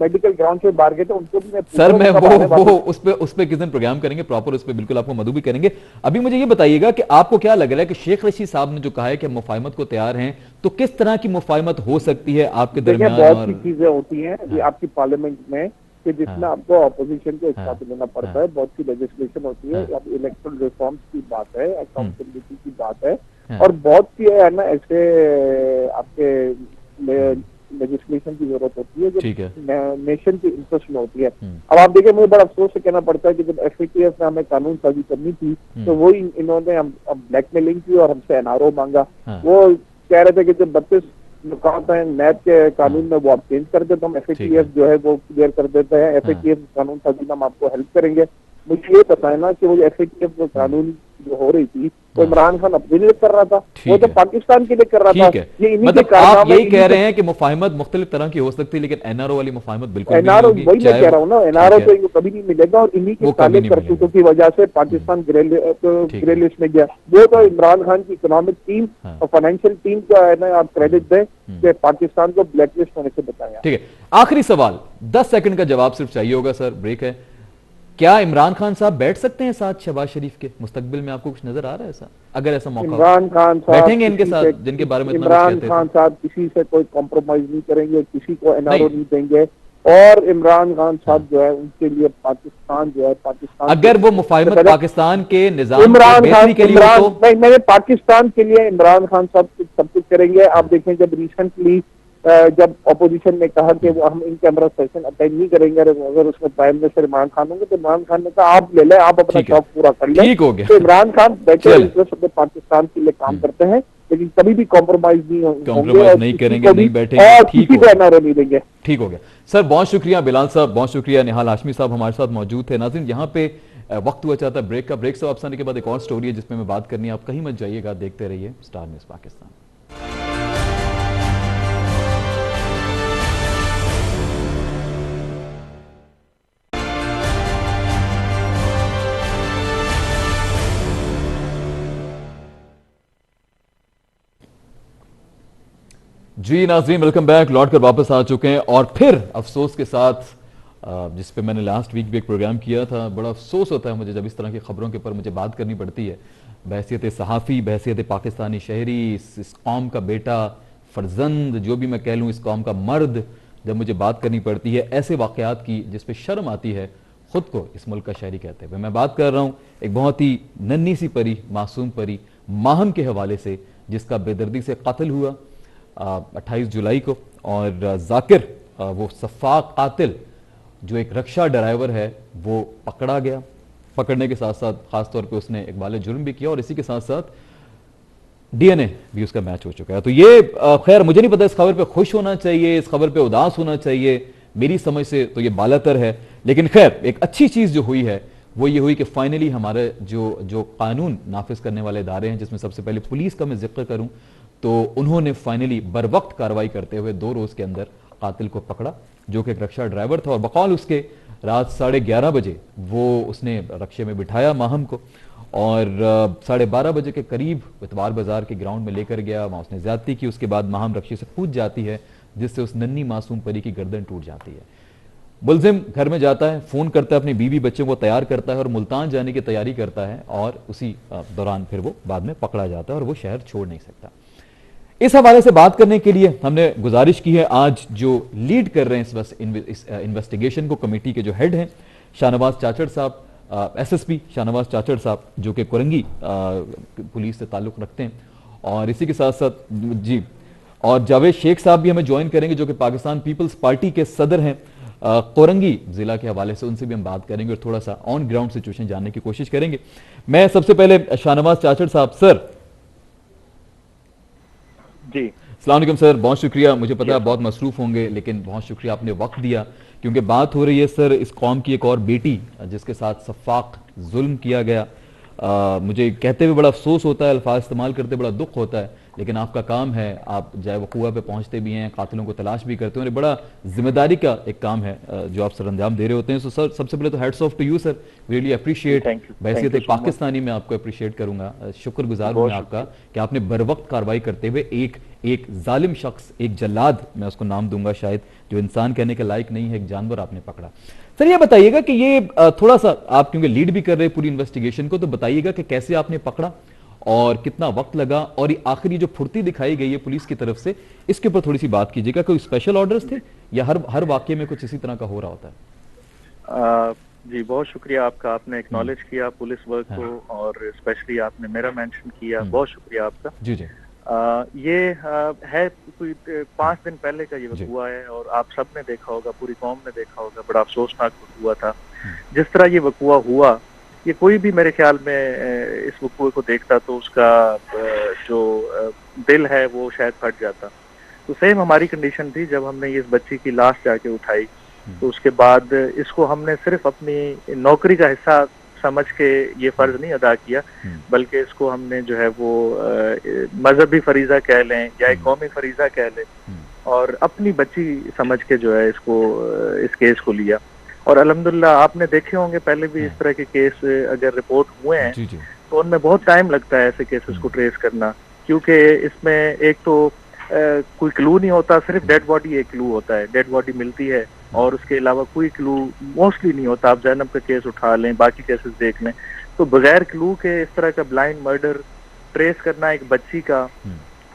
मेडिकल ग्राउंड से बाहर गए थे, उनको भी मैं सर मैं पूछूंगा कब आने वो वापस। उस पे किस दिन प्रोग्राम करेंगे प्रॉपर, उस पे बिल्कुल आपको मदू भी करेंगे। अभी मुझे ये बताइएगा कि आपको क्या लग रहा है कि शेख रशीद साहब ने जो कहा है कि हम मुफाहिमत को तैयार हैं, तो किस तरह की मुफाहिमत हो सकती है आपके देखिए, दरमियान? बहुत सी चीजें होती हैं ये आपकी पार्लियामेंट में कि जिसमें आपको अपोजिशन को एक साथ लेना पड़ता है। बहुत सी लेजिस्लेशन होती है, अब इलेक्ट्रल रिफॉर्म्स की बात है, अकाउंटेबिलिटी की बात है, और बहुत सी है ना ऐसे आपके लेजिस्लेशन की जरूरत होती है जो नेशन के इंटरेस्ट में होती है। अब आप देखिए, मुझे बड़ा अफसोस से कहना पड़ता है कि जब FATF ने हमें कानून साजी करनी थी तो वही इन्होंने ब्लैकमेलिंग की और हमसे NRO मांगा। वो कह रहे थे कि जब 32 नुकात हैं नैब के कानून में वो आप चेंज कर देते, हम FATF जो है वो क्लियर कर देते हैं, FATF कानून साजी में हम आपको हेल्प करेंगे। मुझे ये पता है ना कि वो FATF जो कानून जो हो रही थी वो इमरान खान अपने लिए कर रहा था, वो तो पाकिस्तान के लिए कर रहा था। ये मतलब आप यही कह रहे हैं कि मुफाहिमत मुख्तलिफ तरह की हो सकती है, लेकिन NRO वाली मुफाहिमत बिल्कुल नहीं होगी। वही मैं कह रहा हूँ ना, NRO तो इनको कभी नहीं मिलेगा, और इन्हीं के काले करतूतों की वजह से पाकिस्तान ग्रे लिस्ट में गया। वो तो इमरान खान की इकोनॉमिक टीम और फाइनेंशियल टीम का है ना, आप क्रेडिट दें कि पाकिस्तान को ब्लैकलिस्ट होने से बचाया। ठीक है, आखिरी सवाल, 10 सेकंड का जवाब सिर्फ चाहिए होगा सर, ब्रेक है। क्या इमरान खान साहब बैठ सकते हैं साथ शहबाज शरीफ के मुस्तकबिल में? आपको कुछ नजर आ रहा है ऐसा? अगर ऐसा मौका इमरान खान साहब बैठेंगे इनके साथ जिनके बारे में इमरान खान साहब किसी से कोई कॉम्प्रोमाइज नहीं करेंगे, किसी को NRO नहीं देंगे, और इमरान खान साहब जो है उनके लिए पाकिस्तान जो है, पाकिस्तान अगर वो मुफाहिमत पाकिस्तान के निजाम इमरान खान के लिए हो तो मैंने पाकिस्तान के लिए इमरान खान साहब सब कुछ करेंगे। आप देखें, जब रिसेंटली जब अपोजिशन ने कहा कि वो हम इन कैमरा सेशन अटेंड नहीं करेंगे अगर उसमें प्राइम मिनिस्टर इमरान खान होंगे, तो इमरान खान ने कहा आप ले लें, आप अपना शौक पूरा कर लें। ठीक हो गया। तो इमरान खान बेटर इंटरेस्ट अपने पाकिस्तान के लिए काम करते हैं, लेकिन कभी भी कॉम्प्रोमाइज नहीं करेंगे, नहीं बैठेंगे, और किसी को NRO नहीं देंगे। ठीक हो गया सर, बहुत शुक्रिया बिलाल साहब, बहुत शुक्रिया। निहाल हाशमी साहब हमारे साथ मौजूद थे। नाज़रीन, यहाँ पे वक्त हुआ चाहता है ब्रेक का। ब्रेक से वापस आने के बाद एक और स्टोरी है जिसमें मैं बात करनी है, आप कहीं मत जाइएगा, देखते रहिए स्टार न्यूज़ पाकिस्तान। जी नाज़रीन, वेलकम बैक। लौट कर वापस आ चुके हैं और फिर अफसोस के साथ, जिस पे मैंने लास्ट वीक भी एक प्रोग्राम किया था। बड़ा अफसोस होता है मुझे जब इस तरह की खबरों के ऊपर मुझे बात करनी पड़ती है। बहैसियत सहाफ़ी, बहैसियत पाकिस्तानी शहरी, इस कौम का बेटा, फर्जंद, जो भी मैं कह लूँ, इस कौम का मर्द, जब मुझे बात करनी पड़ती है ऐसे वाक़यात की जिस पे शर्म आती है खुद को इस मुल्क का शहरी कहते हुए। मैं बात कर रहा हूँ एक बहुत ही नन्ही सी परी, मासूम परी माहम के हवाले से, जिसका बेदर्दी से कत्ल हुआ 28 जुलाई को। और जाकिर वो सफाक कातिल जो एक रक्षा ड्राइवर है वो पकड़ा गया। पकड़ने के साथ साथ खासतौर पे उसने एक वाले जुर्म भी किया और इसी के साथ साथ डीएनए भी उसका मैच हो चुका है। तो ये खैर मुझे नहीं पता इस खबर पे खुश होना चाहिए, इस खबर पे उदास होना चाहिए, मेरी समझ से तो ये बालातर है। लेकिन खैर एक अच्छी चीज जो हुई है वो ये हुई कि फाइनली हमारे जो कानून नाफिज करने वाले इदारे हैं, जिसमें सबसे पहले पुलिस का मैं जिक्र करूं, तो उन्होंने फाइनली बर वक्त कार्रवाई करते हुए 2 रोज के अंदर कातिल को पकड़ा, जो कि एक रक्षा ड्राइवर था। और बकौल उसके रात 11:30 बजे वो उसने रक्षे में बिठाया माहम को और 12:30 बजे के करीब इतवार बाजार के ग्राउंड में लेकर गया। वहां उसने ज्यादती की। उसके बाद माहम रक्षे से कूद जाती है, जिससे उस नन्ही मासूम परी की गर्दन टूट जाती है। मुलजिम घर में जाता है, फोन करता है, अपनी बीवी बच्चों को तैयार करता है और मुल्तान जाने की तैयारी करता है और उसी दौरान फिर वो बाद में पकड़ा जाता है और वो शहर छोड़ नहीं सकता। इस हवाले से बात करने के लिए हमने गुजारिश की है, आज जो लीड कर रहे हैं इस इन्वेस्टिगेशन को, कमेटी के जो हेड हैं शाहनवाज चाचड़ साहब, एसएसपी शाहनवाज चाचड़ साहब, जो कि कोरंगी पुलिस से ताल्लुक रखते हैं, और इसी के साथ साथ जी और जावेद शेख साहब भी हमें ज्वाइन करेंगे, जो कि पाकिस्तान पीपल्स पार्टी के सदर हैं कोरंगी जिला के हवाले से। उनसे भी हम बात करेंगे और थोड़ा सा ऑन ग्राउंड सिचुएशन जानने की कोशिश करेंगे। मैं सबसे पहले शाहनवाज चाचड़ साहब, सर जी अस्सलाम वालेकुम सर, बहुत शुक्रिया। मुझे पता है बहुत मसरूफ होंगे, लेकिन बहुत शुक्रिया आपने वक्त दिया, क्योंकि बात हो रही है सर इस कौम की एक और बेटी जिसके साथ सफाक जुल्म किया गया। मुझे कहते हुए बड़ा अफसोस होता है, अल्फाज इस्तेमाल करते बड़ा दुख होता है, लेकिन आपका काम है, आप जाए वकूआ पे पहुंचते भी हैं, कातिलों को तलाश भी करते हैं, और बड़ा जिम्मेदारी का एक काम है जो आप सर अंजाम दे रहे होते हैं। सो सर सबसे पहले तो hats off to you sir, really appreciate. वैसे तो एक पाकिस्तानी मैं आपको अप्रिशिएट करूंगा, शुक्रगुजार हूं आपका कि आपने बर वक्त कार्रवाई करते हुए एक जालिम शख्स, एक जल्लाद मैं उसको नाम दूंगा शायद, जो इंसान कहने के लायक नहीं है, एक जानवर आपने पकड़ा। सर ये बताइएगा कि ये थोड़ा सा आप क्योंकि लीड भी कर रहे हैं पूरी इन्वेस्टिगेशन को, तो बताइएगा कि कैसे आपने पकड़ा और कितना वक्त लगा, और ये आखिरी जो फुर्ती दिखाई गई है पुलिस की तरफ से, इसके ऊपर थोड़ी सी बात कीजिएगा। कोई स्पेशल ऑर्डर्स थे या हर वाक्य में कुछ इसी तरह का हो रहा होता है? जी बहुत शुक्रिया आपका, आपने एक्नॉलेज किया पुलिस वर्क को, और स्पेशली आपने मेरा मेंशन किया, बहुत शुक्रिया आपका। जी जी। ये है कोई 5 दिन पहले का ये वकूआ है, और आप सब ने देखा होगा, पूरी कौम ने देखा होगा, बड़ा अफसोसनाक वकूआ था। जिस तरह ये वकूआ हुआ, ये कोई भी मेरे ख्याल में इस वकूए को देखता तो उसका जो दिल है वो शायद फट जाता। तो सेम हमारी कंडीशन थी जब हमने इस बच्ची की लाश जाके उठाई, तो उसके बाद इसको हमने सिर्फ अपनी नौकरी का हिस्सा समझ के ये फर्ज नहीं अदा किया, बल्कि इसको हमने जो है वो मजहबी फरीजा कह लें या एक कौमी फरीजा कह लें, और अपनी बच्ची समझ के जो है इसको इस केस को लिया। और अल्हम्दुलिल्लाह आपने देखे होंगे पहले भी इस तरह के केस अगर रिपोर्ट हुए हैं तो उनमें बहुत टाइम लगता है ऐसे केसेस को ट्रेस करना, क्योंकि इसमें एक तो कोई क्लू नहीं होता, सिर्फ डेड बॉडी एक क्लू होता है, डेड बॉडी मिलती है और उसके अलावा कोई क्लू मोस्टली नहीं होता। आप जैनब का केस उठा लें, बाकी केसेस देख लें, तो बगैर क्लू के इस तरह का ब्लाइंड मर्डर ट्रेस करना एक बच्ची का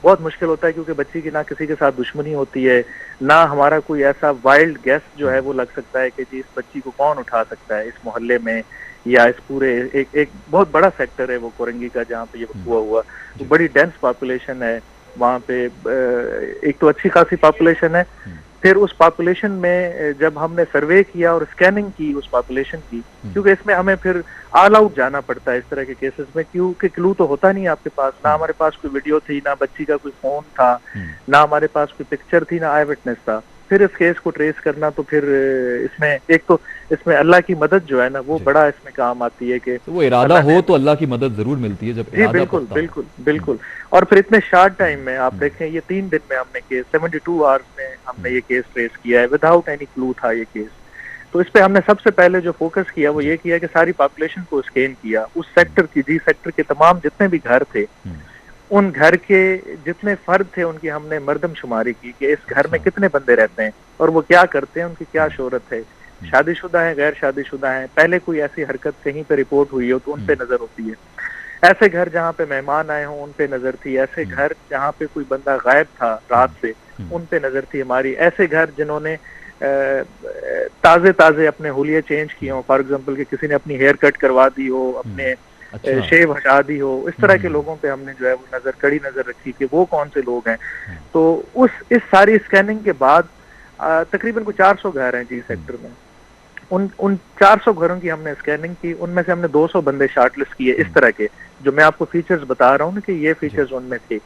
बहुत मुश्किल होता है, क्योंकि बच्ची की ना किसी के साथ दुश्मनी होती है, ना हमारा कोई ऐसा वाइल्ड गेस जो है वो लग सकता है कि जी इस बच्ची को कौन उठा सकता है इस मोहल्ले में, या इस पूरे एक बहुत बड़ा सेक्टर है वो कोरंगी का जहाँ पे ये वकूआ हुआ, तो बड़ी डेंस पॉपुलेशन है वहाँ पे। एक तो अच्छी खासी पॉपुलेशन है, फिर उस पॉपुलेशन में जब हमने सर्वे किया और स्कैनिंग की उस पॉपुलेशन की, क्योंकि इसमें हमें फिर ऑल आउट जाना पड़ता है इस तरह के केसेस में, क्योंकि क्लू तो होता नहीं आपके पास, ना हमारे पास कोई वीडियो थी, ना बच्ची का कोई फोन था, ना हमारे पास कोई पिक्चर थी, ना आई विटनेस था। फिर इस केस को ट्रेस करना, तो फिर इसमें एक तो इसमें अल्लाह की मदद जो है ना वो बड़ा इसमें काम आती है कि तो वो इरादा हो तो अल्लाह की मदद जरूर मिलती है जब जी बिल्कुल बिल्कुल बिल्कुल। और फिर इतने शॉर्ट टाइम में आप देखें, ये 3 दिन में हमने केस 72 आवर्स में हमने ये केस ट्रेस किया है, विदाउट एनी क्लू था ये केस। तो इस पे हमने सबसे पहले जो फोकस किया वो ये किया कि सारी पॉपुलेशन को स्कैन किया, उस सेक्टर की, जी सेक्टर के तमाम जितने भी घर थे, उन घर के जितने फर्द थे उनकी हमने मर्दमशुमारी की कि इस घर में कितने बंदे रहते हैं और वो क्या करते हैं, उनकी क्या शोहरत है, शादीशुदा है, गैर शादीशुदा है, पहले कोई ऐसी हरकत कहीं पे रिपोर्ट हुई हो तो उन पे नजर होती है, ऐसे घर जहाँ पे मेहमान आए हों उन पे नजर थी, ऐसे घर जहाँ पे कोई बंदा गायब था रात से उन पे नजर थी हमारी, ऐसे घर जिन्होंने ताजे ताजे अपने हुलिये चेंज किए हों, फॉर एग्जाम्पल कि किसी ने अपनी हेयर कट करवा दी हो, अपने शेव हटा दी हो, इस तरह के लोगों पे हमने जो है वो कड़ी नजर रखी कि वो कौन से लोग हैं। तो इस सारी स्कैनिंग के बाद तकरीबन कुछ 400 घर हैं जी सेक्टर में। उन 400 घरों की हमने स्कैनिंग की, उनमें से हमने 200 बंदे शॉर्टलिस्ट किए इस तरह के, जो मैं आपको फीचर्स बता रहा हूँ ना कि ये फीचर्स उनमें थे।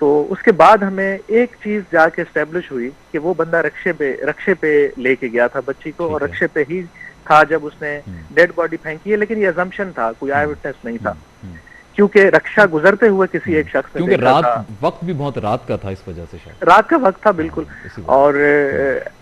तो उसके बाद हमें एक चीज जाके एस्टेब्लिश हुई कि वो बंदा रक्षे पे लेके गया था बच्ची को, और रक्षे पे ही था जब उसने डेड बॉडी फेंकी है, लेकिन ये अजम्पशन था, कोई आई विटनेस नहीं था, क्योंकि रक्षा गुजरते हुए किसी एक शख्स ने क्योंकि वक्त भी बहुत रात का था, इस वजह से शायद रात का वक्त था बिल्कुल। और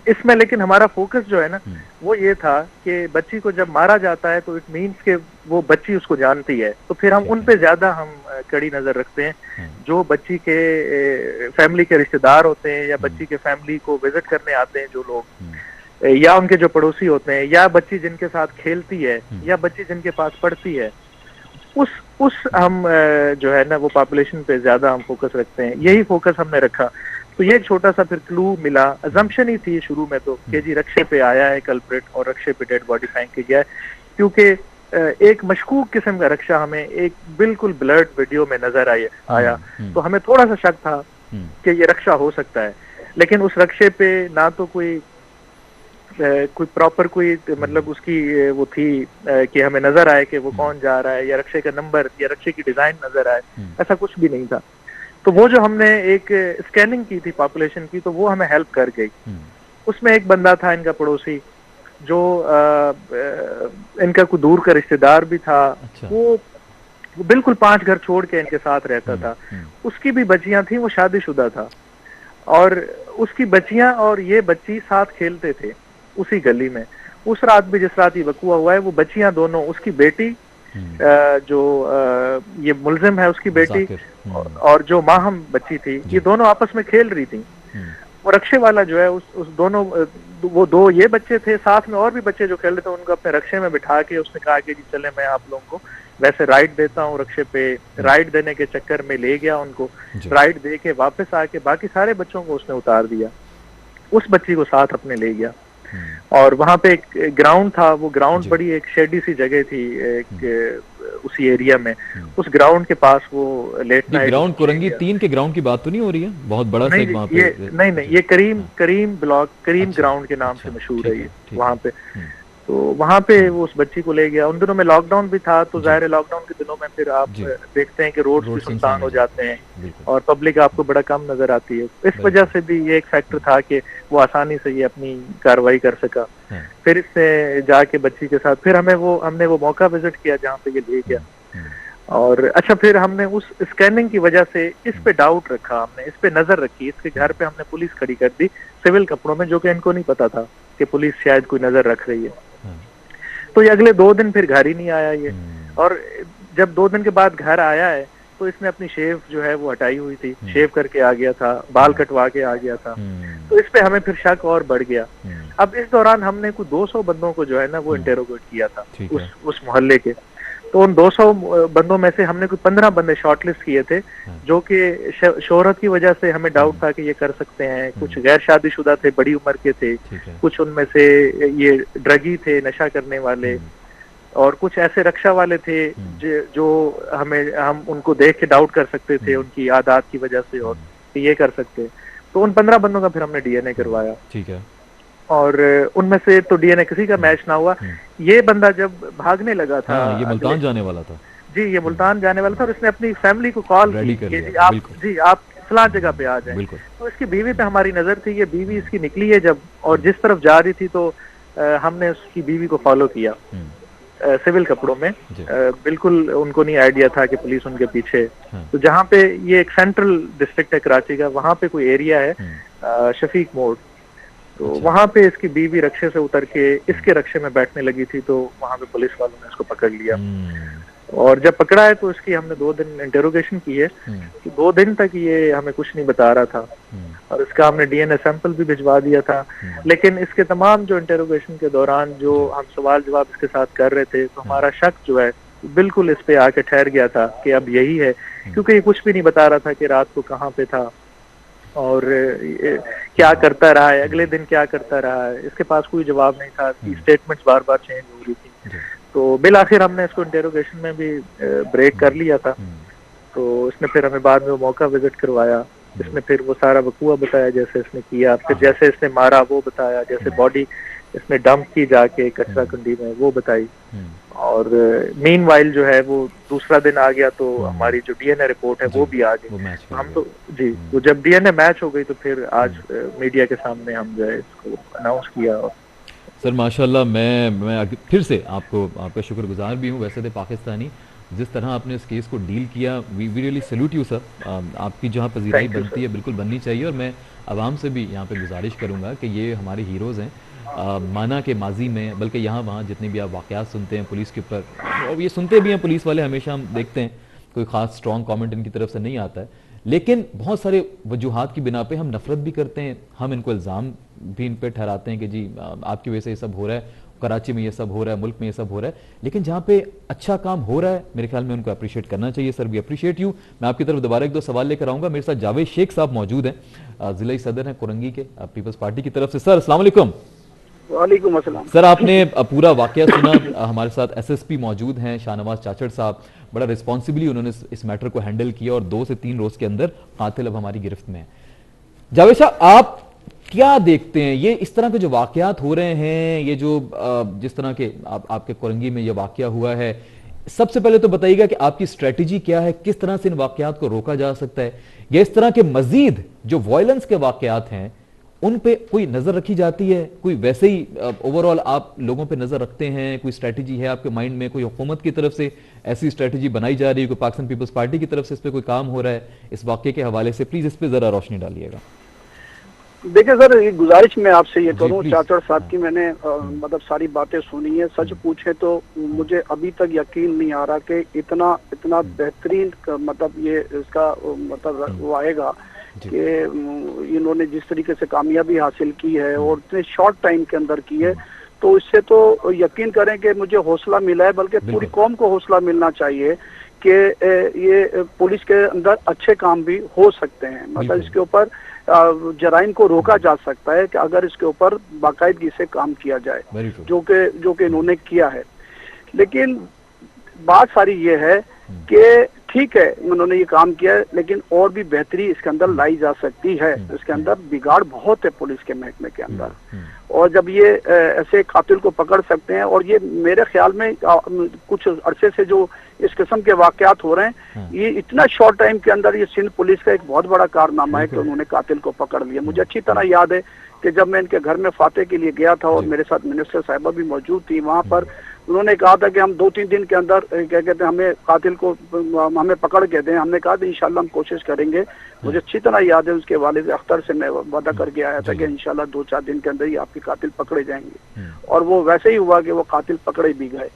इसमें लेकिन हमारा फोकस जो है ना वो ये था कि बच्ची को जब मारा जाता है तो इट मीन्स के वो बच्ची उसको जानती है, तो फिर हम उन पे ज्यादा हम कड़ी नजर रखते हैं। जो बच्ची के फैमिली के रिश्तेदार होते हैं या बच्ची के फैमिली को विजिट करने आते हैं जो लोग, या उनके जो पड़ोसी होते हैं, या बच्ची जिनके साथ खेलती है, या बच्ची जिनके पास पढ़ती है, उस हम जो है ना वो पॉपुलेशन पे ज्यादा हम फोकस रखते हैं। यही फोकस हमने रखा। तो ये एक छोटा सा फिर क्लू मिला, अजम्पशन ही थी शुरू में तो कि जी रक्षे पे आया है कल्प्रिट और रक्षे पे डेड बॉडी फेंक के गया है, क्योंकि एक मशकूक किस्म का रक्षा हमें एक बिल्कुल ब्लर्ड वीडियो में नजर आया। तो हमें थोड़ा सा शक था कि ये रक्षा हो सकता है, लेकिन उस रक्षे पे ना तो कोई प्रॉपर कोई मतलब उसकी वो थी कि हमें नजर आए कि वो कौन जा रहा है, या रक्षे का नंबर या रक्षे की डिजाइन नजर आए, ऐसा कुछ भी नहीं था। तो वो जो हमने एक स्कैनिंग की थी पॉपुलेशन की, तो वो हमें हेल्प कर गई। उसमें एक बंदा था इनका पड़ोसी जो इनका कोई दूर का रिश्तेदार भी था। अच्छा। वो बिल्कुल 5 घर छोड़ के इनके साथ रहता था। उसकी भी बच्चियां थी, वो शादीशुदा था, और उसकी बच्चियां और ये बच्ची साथ खेलते थे उसी गली में। उस रात भी जिस रात ये वकूआ हुआ है, वो बच्चियां दोनों, उसकी बेटी जो ये मुलजिम है उसकी बेटी और जो माहम बच्ची थी, ये दोनों आपस में खेल रही थी। वो रक्षे वाला जो है उस दोनों वो 2 ये बच्चे थे, साथ में और भी बच्चे जो खेल रहे थे, उनको अपने रक्षे में बिठा के उसने कहा कि जी चले मैं आप लोगों को वैसे राइड देता हूँ रक्षे पे। राइड देने के चक्कर में ले गया उनको, राइड दे के वापस आके बाकी सारे बच्चों को उसने उतार दिया, उस बच्ची को साथ अपने ले गया। और वहां पे एक ग्राउंड था, वो ग्राउंड बड़ी एक शेडी सी जगह थी एक उसी एरिया में। उस ग्राउंड के पास वो लेट नाइट ग्राउंड कोरंगी 3 के ग्राउंड की बात तो नहीं हो रही है? बहुत बड़ा सा वहां पे नहीं, ये करीम ग्राउंड के नाम से मशहूर है ये वहां पे। तो वहां पे वो उस बच्ची को ले गया। उन दिनों में लॉकडाउन भी था, तो जाहिर है लॉकडाउन के दिनों में फिर आप देखते हैं कि रोड भी सुनसान हो जाते हैं और पब्लिक आपको बड़ा कम नजर आती है। इस वजह से भी ये एक फैक्टर था कि वो आसानी से ये अपनी कार्रवाई कर सका। फिर इससे जाके बच्ची के साथ फिर हमने वो मौका विजिट किया जहाँ पे ये ले गया। और अच्छा, फिर हमने उस स्कैनिंग की वजह से इस पे डाउट रखा, हमने इस पे नजर रखी। इसके घर पे हमने पुलिस खड़ी कर दी सिविल कपड़ों में, जो कि इनको नहीं पता था कि पुलिस शायद कोई नजर रख रही है। तो ये अगले 2 दिन फिर घर ही नहीं आया ये। और जब 2 दिन के बाद घर आया है तो इसने अपनी शेव जो है वो हटाई हुई थी, शेव करके आ गया था, बाल कटवा के आ गया था। तो इस पे हमें फिर शक और बढ़ गया। अब इस दौरान हमने कुछ 200 बंदों को जो है ना वो इंटेरोगेट किया था उस मोहल्ले के। तो उन 200 बंदों में से हमने कुछ 15 बंदे शॉर्टलिस्ट किए थे, जो कि शोहरत की वजह से हमें डाउट था कि ये कर सकते हैं। कुछ गैर शादीशुदा थे, बड़ी उम्र के थे, कुछ उनमें से ये ड्रगी थे, नशा करने वाले, और कुछ ऐसे रक्षा वाले थे जो हम उनको देख के डाउट कर सकते थे उनकी आदत की वजह से और ये कर सकते। तो उन 15 बंदों का फिर हमने डीएनए करवाया। ठीक है। और उनमें से तो डीएनए किसी का मैच ना हुआ। ये बंदा जब भागने लगा था, ये मुल्तान जाने वाला था जी, ये मुल्तान जाने वाला था, और इसने अपनी फैमिली को कॉल की आप फलां जगह पे आ जाएं। तो इसकी बीवी पे हमारी नजर थी, ये बीवी इसकी निकली है जब, और जिस तरफ जा रही थी तो हमने उसकी बीवी को फॉलो किया सिविल कपड़ों में। बिल्कुल उनको नहीं आइडिया था कि पुलिस उनके पीछे। तो जहाँ पे ये एक सेंट्रल डिस्ट्रिक्ट है कराची का, वहाँ पे कोई एरिया है शफीक मोड़, तो वहां पे इसकी बीवी रक्षे से उतर के इसके रक्षे में बैठने लगी थी। तो वहां पे पुलिस वालों ने इसको पकड़ लिया, और जब पकड़ा है तो इसकी हमने 2 दिन इंटेरोगेशन की है। तो 2 दिन तक ये हमें कुछ नहीं बता रहा था, और इसका हमने डीएनए सैंपल भी भिजवा दिया था। लेकिन इसके तमाम जो इंटेरोगेशन के दौरान जो हम सवाल जवाब इसके साथ कर रहे थे, तो हमारा शक जो है बिल्कुल इस पे आके ठहर गया था कि अब यही है, क्योंकि ये कुछ भी नहीं बता रहा था कि रात को कहाँ पे था और क्या करता रहा है, अगले दिन क्या करता रहा है। इसके पास कोई जवाब नहीं था, स्टेटमेंट्स बार बार चेंज हो रही थी। तो बिल आखिर हमने इसको इंटेरोगेशन में भी ब्रेक कर लिया था। तो इसने फिर हमें बाद में वो मौका विजिट करवाया, इसने फिर वो सारा वकूआ बताया जैसे इसने किया, फिर जैसे इसने मारा वो बताया, जैसे बॉडी इसने डंप की जाके कचरा कुंडी में वो बताई। और मीनवाइल जो है वो दूसरा दिन आ गया तो हमारी जो डीएनए रिपोर्ट है वो भी आ गई। हम तो जी, तो जब डीएनए मैच हो गई तो फिर आज मीडिया के सामने हम जो है इसको अनाउंस किया। और सर माशाल्लाह, मैं फिर से आपका शुक्रगुजार भी हूँ। वैसे तो पाकिस्तानी जिस तरह आपने इस केस को डील किया, we really salute you sir. आपकी जहाँ पजीराई बनती है बिल्कुल बननी चाहिए, और मैं आवाम से भी यहाँ पे गुजारिश करूँगा कि ये हमारे हीरोज़ हैं। माना के माजी में, बल्कि यहाँ वहाँ जितने भी आप वाक़यात सुनते हैं पुलिस के ऊपर, और ये सुनते भी हैं पुलिस वाले, हमेशा हम देखते हैं कोई ख़ास स्ट्रॉन्ग कमेंट इनकी तरफ से नहीं आता है, लेकिन बहुत सारे वजूहात की बिना पे हम नफरत भी करते हैं, हम इनको इल्ज़ाम भी इन पर ठहराते हैं कि जी आपकी वजह से ये सब हो रहा है, कराची में ये सब हो रहा है, मुल्क में ये सब हो रहा है। लेकिन जहाँ पे अच्छा काम हो रहा है मेरे ख्याल में उनको अप्रिशिएट करना चाहिए। Sir we appreciate you. मैं आपकी तरफ दोबारा एक दो सवाल लेकर आऊँगा। मेरे साथ जावेद शेख साहब मौजूद हैं, ज़िला सदर हैं कुरंगी के पीपल्स पार्टी की तरफ से। सर अस्सलाम वालेकुम। वालेकुम अस्सलाम। सर आपने पूरा वाकया सुना, हमारे साथ एसएसपी मौजूद हैं शाहनवाज चाचड़ साहब, बड़ा रिस्पॉन्सिबली उन्होंने इस मैटर को हैंडल किया और 2 से 3 रोज के अंदर कातिल अब हमारी गिरफ्त में है। जावेद साहब आप क्या देखते हैं, ये इस तरह के जो वाकयात हो रहे हैं, ये जो जिस तरह के आपके कुरंगी में ये वाकया हुआ है, सबसे पहले तो बताइएगा कि आपकी स्ट्रेटेजी क्या है, किस तरह से इन वाकयात को रोका जा सकता है, या इस तरह के मजीद जो वायलेंस के वाकयात हैं उन पे कोई नजर रखी जाती है, कोई वैसे ही ओवरऑल आप लोगों पे नजर रखते हैं, कोई स्ट्रेटजी है आपके माइंड में, कोई हुकूमत की तरफ से ऐसी स्ट्रेटजी बनाई जा रही है, कोई पाकिस्तान पीपल्स पार्टी की तरफ से इस पे कोई काम हो रहा है इस वाकये के हवाले से? प्लीज इस पे जरा रोशनी डालिएगा। देखिए सर, ये गुजारिश मैं आपसे ये करूं, चाचड़ साहब की मैंने मतलब सारी बातें सुनी है। सच पूछे तो मुझे अभी तक यकीन नहीं आ रहा कि इतना बेहतरीन मतलब ये इसका मतलब वो आएगा कि इन्होंने जिस तरीके से कामयाबी हासिल की है और इतने शॉर्ट टाइम के अंदर की है, तो इससे तो यकीन करें कि मुझे हौसला मिला है, बल्कि पूरी कौम को हौसला मिलना चाहिए कि ये पुलिस के अंदर अच्छे काम भी हो सकते हैं। मतलब इसके ऊपर जराइम को रोका जा सकता है कि अगर इसके ऊपर बाकायदगी से काम किया जाए, जो कि इन्होंने किया है। लेकिन बात सारी ये है कि ठीक है उन्होंने ये काम किया है, लेकिन और भी बेहतरी इसके अंदर लाई जा सकती है। इसके अंदर बिगाड़ बहुत है पुलिस के महकमे के अंदर, और जब ये ऐसे कातिल को पकड़ सकते हैं, और ये मेरे ख्याल में कुछ अरसे से जो इस किस्म के वाकयात हो रहे हैं, ये इतना शॉर्ट टाइम के अंदर ये सिंध पुलिस का एक बहुत बड़ा कारनामा है कि उन्होंने कातिल को पकड़ लिया। मुझे अच्छी तरह याद है कि जब मैं इनके घर में फाते के लिए गया था और मेरे साथ मिनिस्टर साहिबा भी मौजूद थी, वहाँ पर उन्होंने कहा था कि हम 2-3 दिन के अंदर क्या कहते हैं हमें कातिल को हमें पकड़ के दें। हमने कहा था इंशाल्लाह हम कोशिश करेंगे। मुझे अच्छी तरह याद है उसके वालिद अख्तर से मैं वादा करके आया था कि इंशाल्लाह 2-4 दिन के अंदर ही आपके कातिल पकड़े जाएंगे, और वो वैसे ही हुआ कि वो कातिल पकड़े भी गए।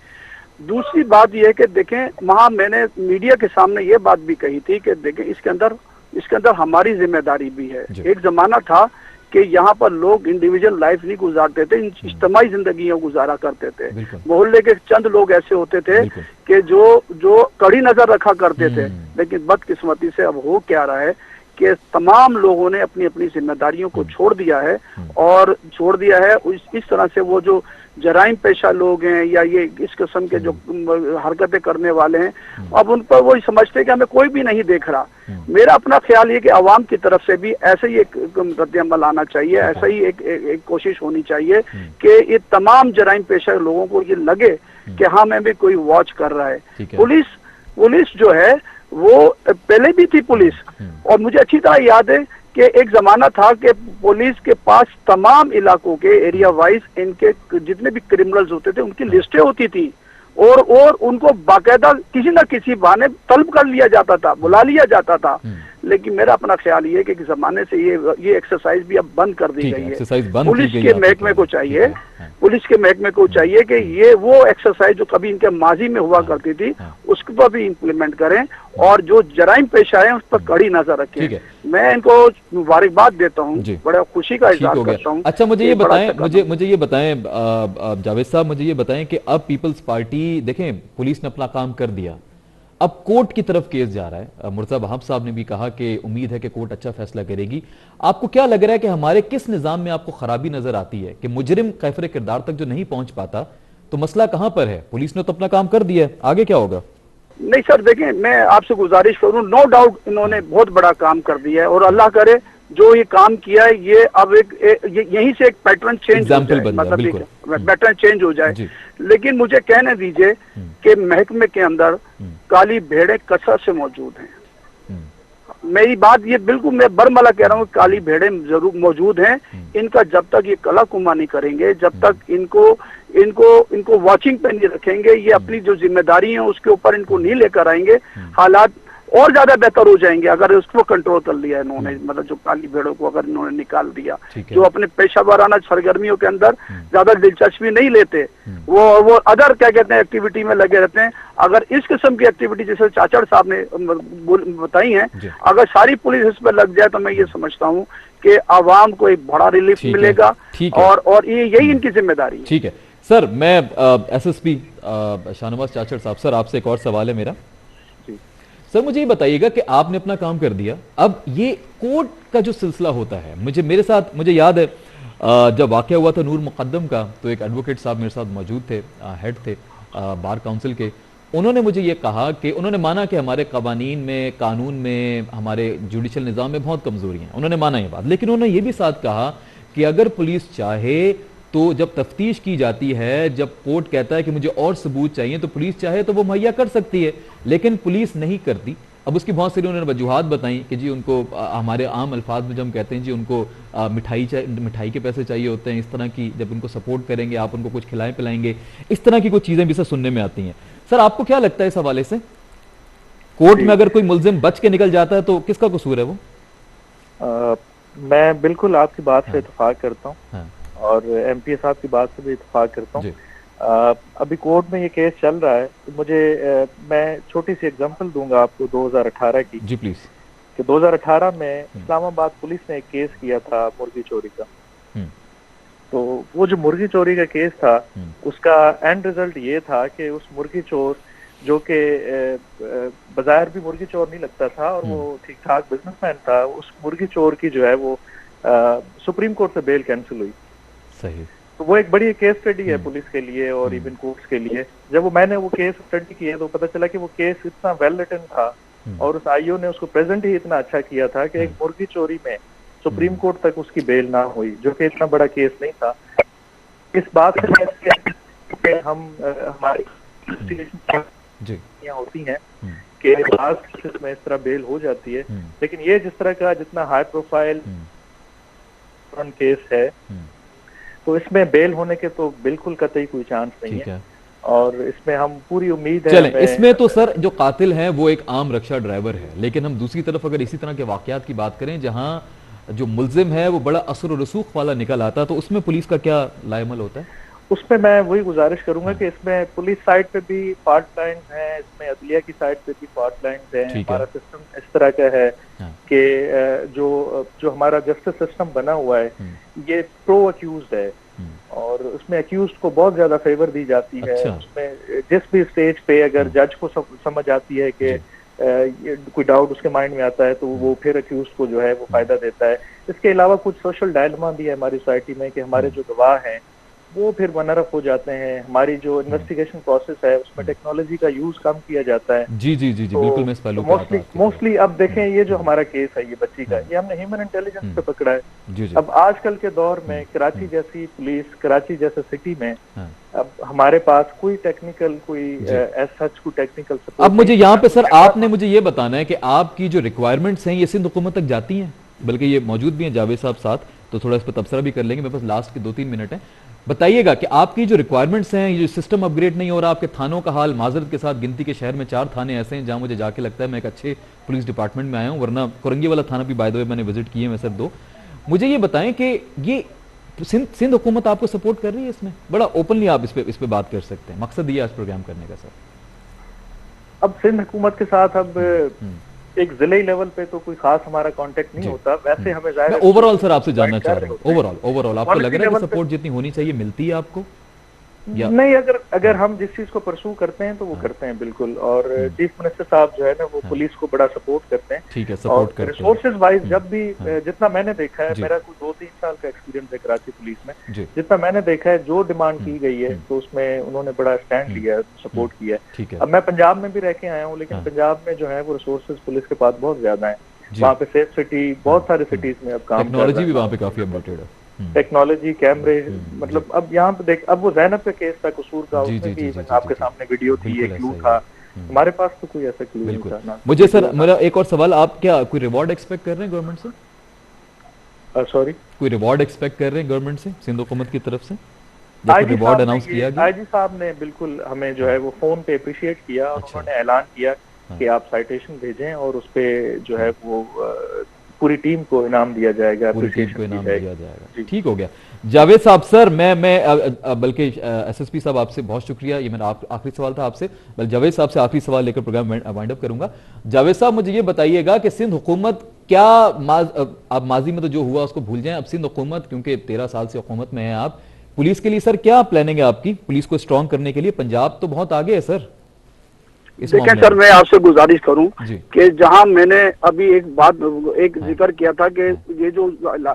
दूसरी बात यह है कि देखें, वहाँ मैंने मीडिया के सामने ये बात भी कही थी कि देखें इसके अंदर हमारी जिम्मेदारी भी है। एक जमाना था कि यहाँ पर लोग इंडिविजुअल लाइफ नहीं गुजारते थे, इज्तिमाई जिंदगियां गुजारा करते थे। मोहल्ले के चंद लोग ऐसे होते थे कि जो कड़ी नजर रखा करते थे, लेकिन बदकिस्मती से अब हो क्या रहा है कि तमाम लोगों ने अपनी अपनी जिम्मेदारियों को छोड़ दिया है, और छोड़ दिया है इस तरह से वो जो जराइम पेशा लोग हैं या ये इस किस्म के जो हरकतें करने वाले हैं, अब उन पर वो समझते हैं कि हमें कोई भी नहीं देख रहा। मेरा अपना ख्याल ये कि आवाम की तरफ से भी ऐसे ही एक रद्द-ए-अमल आना चाहिए, ऐसा ही एक कोशिश होनी चाहिए कि ये तमाम जराइम पेशा लोगों को ये लगे कि हाँ मैं भी कोई वॉच कर रहा है। पुलिस जो है वो पहले भी थी पुलिस, और मुझे अच्छी तरह याद है कि एक जमाना था कि पुलिस के पास तमाम इलाकों के एरिया वाइज इनके जितने भी क्रिमिनल्स होते थे उनकी लिस्टें होती थी, और उनको बाकायदा किसी न किसी बहाने तलब कर लिया जाता था, बुला लिया जाता था। लेकिन मेरा अपना ख्याल ये है कि जमाने से ये एक्सरसाइज भी अब बंद कर दी गई है। पुलिस के महकमे को चाहिए कि ये वो एक्सरसाइज जो कभी इनके माजी में हुआ करती थी उसको पर भी इम्प्लीमेंट करें, और जो जराइम पेशा है उस पर कड़ी नजर रखें। मैं इनको मुबारकबाद देता हूँ, बड़ा खुशी का इजहार करता हूँ। अच्छा मुझे ये बताएं जावेद साहब, मुझे ये बताएं कि अब पीपल्स पार्टी, देखें पुलिस ने अपना काम कर दिया, अब कोर्ट की तरफ केस जा रहा है। मुर्तजा वहाब साहब ने भी कहा कि उम्मीद है कि कोर्ट अच्छा फैसला करेगी। आपको क्या लग रहा है कि हमारे किस निजाम में आपको खराबी नजर आती है कि मुजरिम कैफरे किरदार तक जो नहीं पहुंच पाता, तो मसला कहां पर है? पुलिस ने तो अपना काम कर दिया है, आगे क्या होगा? नहीं सर, देखें मैं आपसे गुजारिश करूं, नो डाउट इन्होंने बहुत बड़ा काम कर दिया है और अल्लाह करे जो ये काम किया है ये अब यहीं से एक पैटर्न चेंज हो जाए, मतलब पैटर्न चेंज हो जाए। लेकिन मुझे कहने दीजिए कि महकमे के अंदर काली भेड़ें कसरत से मौजूद हैं। मेरी बात ये बिल्कुल मैं बरमला कह रहा हूँ, काली भेड़ें जरूर मौजूद हैं। इनका जब तक ये कला कुमा नहीं करेंगे, जब तक इनको वॉचिंग पे नहीं रखेंगे, ये अपनी जो जिम्मेदारी है उसके ऊपर इनको नहीं लेकर आएंगे, हालात और ज्यादा बेहतर हो जाएंगे। अगर उसको कंट्रोल कर लिया इन्होंने, मतलब जो काली भेड़ों को अगर इन्होंने निकाल दिया, जो अपने पेशा वाराना सरगर्मियों के अंदर ज्यादा दिलचस्पी नहीं लेते, वो अदर क्या कहते हैं एक्टिविटी में लगे रहते हैं। अगर इस किस्म की एक्टिविटी जैसे चाचड़ साहब ने बताई है, अगर सारी पुलिस इस पर लग जाए तो मैं ये समझता हूँ कि आवाम को एक बड़ा रिलीफ मिलेगा और ये यही इनकी जिम्मेदारी है। ठीक है सर, मैं एसएसपी शाहनवाज चाचड़ साहब, सर आपसे एक और सवाल है मेरा। सर मुझे ये बताइएगा कि आपने अपना काम कर दिया, अब ये कोर्ट का जो सिलसिला होता है, मुझे याद है जब वाकया हुआ था नूर मुकद्दम का, तो एक एडवोकेट साहब मेरे साथ मौजूद थे, हेड थे बार काउंसिल के। उन्होंने मुझे ये कहा कि उन्होंने माना कि हमारे कवानीन में, कानून में, हमारे जुडिशल निज़ाम में बहुत कमजोरी है, उन्होंने माना ये बात। लेकिन उन्होंने ये भी साथ कहा कि अगर पुलिस चाहे तो जब तफ्तीश की जाती है, जब कोर्ट कहता है कि मुझे और सबूत चाहिए, तो पुलिस चाहे तो वो मुहैया कर सकती है, लेकिन पुलिस नहीं करती। अब उसकी बहुत सारी उन्होंने वजूहात बताई कि जी उनको हमारे आम अल्फाज में जब हम कहते हैं जी उनको मिठाई के पैसे चाहिए होते हैं, इस तरह की, जब उनको सपोर्ट करेंगे आप उनको कुछ खिलाएं पिलाएंगे, इस तरह की कुछ चीजें भी सर सुनने में आती हैं। सर आपको क्या लगता है इस हवाले से, कोर्ट में अगर कोई मुल्जिम बच के निकल जाता है तो किसका कसूर है वो? मैं बिल्कुल आपकी बात से इत्तेफाक करता हूँ और एमपी साहब की बात से भी इत्तेफाक करता हूँ। अभी कोर्ट में ये केस चल रहा है, तो मुझे मैं छोटी सी एग्जांपल दूंगा आपको 2018 की। जी प्लीज। कि 2018 में इस्लामाबाद पुलिस ने एक केस किया था मुर्गी चोरी का। तो वो जो मुर्गी चोरी का केस था, उसका एंड रिजल्ट ये था कि उस मुर्गी चोर, जो कि बाजार भी मुर्गी चोर नहीं लगता था और वो ठीक ठाक बिजनेसमैन था, उस मुर्गी चोर की जो है वो सुप्रीम कोर्ट से बेल कैंसिल हुई। सही। तो वो एक बड़ी केस स्टडी है पुलिस के लिए और इवन कोर्ट्स के लिए। जब मैंने वो केस स्टडी किया तो पता चला कि वो केस इतना वेल रिटन था और उस आईओ ने उसको प्रेजेंट ही इतना अच्छा किया था कि एक मुर्गी चोरी में सुप्रीम कोर्ट तक उसकी बेल ना हुई, जो कि इतना बड़ा केस नहीं था। इस बात से हम हमारी होती हैं कि खास केसेस में इस तरह बेल हो जाती है, लेकिन ये जिस तरह का जितना हाई प्रोफाइल केस है, तो इसमें बेल होने के तो बिल्कुल कतई कोई चांस नहीं है और इसमें हम पूरी उम्मीद है। चलें, इसमें तो सर जो कातिल है वो एक आम रक्षा ड्राइवर है, लेकिन हम दूसरी तरफ अगर इसी तरह के वाकयात की बात करें जहां जो मुल्जिम है वो बड़ा असर और रसूख वाला निकल आता, तो उसमें पुलिस का क्या लायमल होता है? उसमें मैं वही गुजारिश करूंगा कि इसमें पुलिस साइड पे भी फॉल्ट लाइन्स हैं, इसमें अदलिया की साइड पे भी फॉल्ट लाइन्स हैं। हमारा सिस्टम इस तरह का है कि जो हमारा जस्टिस सिस्टम बना हुआ है ये प्रो अक्यूज्ड है और उसमें अक्यूज्ड को बहुत ज्यादा फेवर दी जाती है। उसमें जिस भी स्टेज पे अगर जज को समझ आती है कि कोई डाउट उसके माइंड में आता है तो वो फिर अक्यूज्ड को जो है वो फायदा देता है। इसके अलावा कुछ सोशल डायलेमा भी है हमारी सोसाइटी में कि हमारे जो गवाह हैं वो फिर बनरफ हो जाते हैं। हमारी जो इन्वेस्टिगेशन प्रोसेस है उसमें टेक्नोलॉजी का यूज कम किया जाता है। जी जी जी जी तो बिल्कुल, मैं इस पहलू पे मोस्टली अब देखें ये जो हमारा केस है ये बच्ची का, ये हमने ह्यूमन इंटेलिजेंस पे पकड़ा है। जी जी। अब आजकल के दौर में कराची जैसी पुलिस, कराची जैसे सिटी में अब हमारे पास कोई टेक्निकल कोई टेक्निकल सपोर्ट। अब मुझे यहाँ पे सर आपने मुझे ये बताना है कि आपकी जो रिक्वायरमेंट्स हैं ये सिंध हुकूमत तक जाती हैं, बल्कि ये मौजूद भी हैं जावेद साहब साथ, तो थोड़ा इस पर तबसरा भी कर लेंगे। मेरे पास लास्ट के 2-3 मिनट हैं। बताइएगा कि आपकी जो रिक्वायरमेंट्स हैं, ये जो सिस्टम अपग्रेड नहीं हो रहा, आपके थानों का हाल, माजरत के साथ गिनती के शहर में 4 थाने ऐसे हैं जहां मुझे जाके लगता है मैं एक अच्छे पुलिस डिपार्टमेंट में आया हूं, वरना कुरंगी वाला थाना भी बाय द वे मैंने विजिट किए हैं सर 2। मुझे ये बताएं कि ये सिंध हुकूमत आपको सपोर्ट कर रही है इसमें? बड़ा ओपनली आप इस पे बात कर सकते हैं, मकसद ये आज प्रोग्राम करने का सर। अब सिंध हुकूमत के साथ अब एक जिले लेवल पे तो कोई खास हमारा कांटेक्ट नहीं होता, वैसे हमें जाहिर है ओवरऑल सर आपसे जानना चाह रहा हूँ, ओवरऑल आपको लग रहा है कि सपोर्ट जितनी होनी चाहिए मिलती है आपको? नहीं, अगर हम जिस चीज को परसू करते हैं तो वो करते हैं बिल्कुल। और चीफ मिनिस्टर साहब जो है ना वो पुलिस को बड़ा सपोर्ट करते हैं। ठीक है, सपोर्ट करते हैं। रिसोर्सेज वाइज जब भी जितना मैंने देखा है, मेरा कुछ 2-3 साल का एक्सपीरियंस है कराची पुलिस में, जितना मैंने देखा है जो डिमांड की गई है तो उसमें उन्होंने बड़ा स्टैंड लिया है, सपोर्ट किया है। अब मैं पंजाब में भी रह के आया हूँ, लेकिन पंजाब में जो है वो रिसोर्सेज पुलिस के पास बहुत ज्यादा है। वहाँ पे सेफ सिटी, बहुत सारे सिटीज में अब काम, टेक्नोलॉजी भी वहाँ पे काफी अपडेटेड है, टेक्नोलॉजी, कैमरे, मतलब अब यहाँ पे देख, अब वो जैनब का केस था कसूर का, उसमें भी आपके सामने वीडियो थी, एक क्लू था। हमारे पास तो कोई ऐसा क्लू नहीं था ना। मुझे सर मेरा एक और सवाल, आप क्या कोई रिवॉर्ड एक्सपेक्ट कर रहे हैं गवर्नमेंट से? सॉरी, कोई रिवॉर्ड एक्सपेक्ट कर रहे हैं गवर्नमेंट से, सिंध हुकूमत की तरफ से? रिवॉर्ड अनाउंस किया गया, आईजी साहब ने बिल्कुल हमें जो है वो फोन पे अप्रिशिएट किया और उन्होंने ऐलान किया कि आप साइटेशन भेजें और उस पे जो है वो पूरी टीम को इनाम दिया जाएगा, पूरी टीम को इनाम दिया जाएगा। ठीक हो गया जावेद साहब। सर मैं बल्कि एसएसपी साहब आपसे बहुत शुक्रिया, ये मेरा आखिरी सवाल था आपसे, बल्कि जावेद साहब से आखिरी सवाल लेकर प्रोग्राम वाइंड अप करूंगा। जावेद साहब मुझे ये बताइएगा कि सिंध हुकूमत क्या आप माजी में तो जो हुआ उसको भूल जाएं, अब सिंध हुकूमत, क्योंकि 13 साल से हुकूमत में है आप, पुलिस के लिए सर क्या प्लानिंग है आपकी, पुलिस को स्ट्रॉन्ग करने के लिए? पंजाब तो बहुत आगे है सर। देखें सर, मैं आपसे गुजारिश करूं कि जहां मैंने अभी एक जिक्र किया था कि ये जो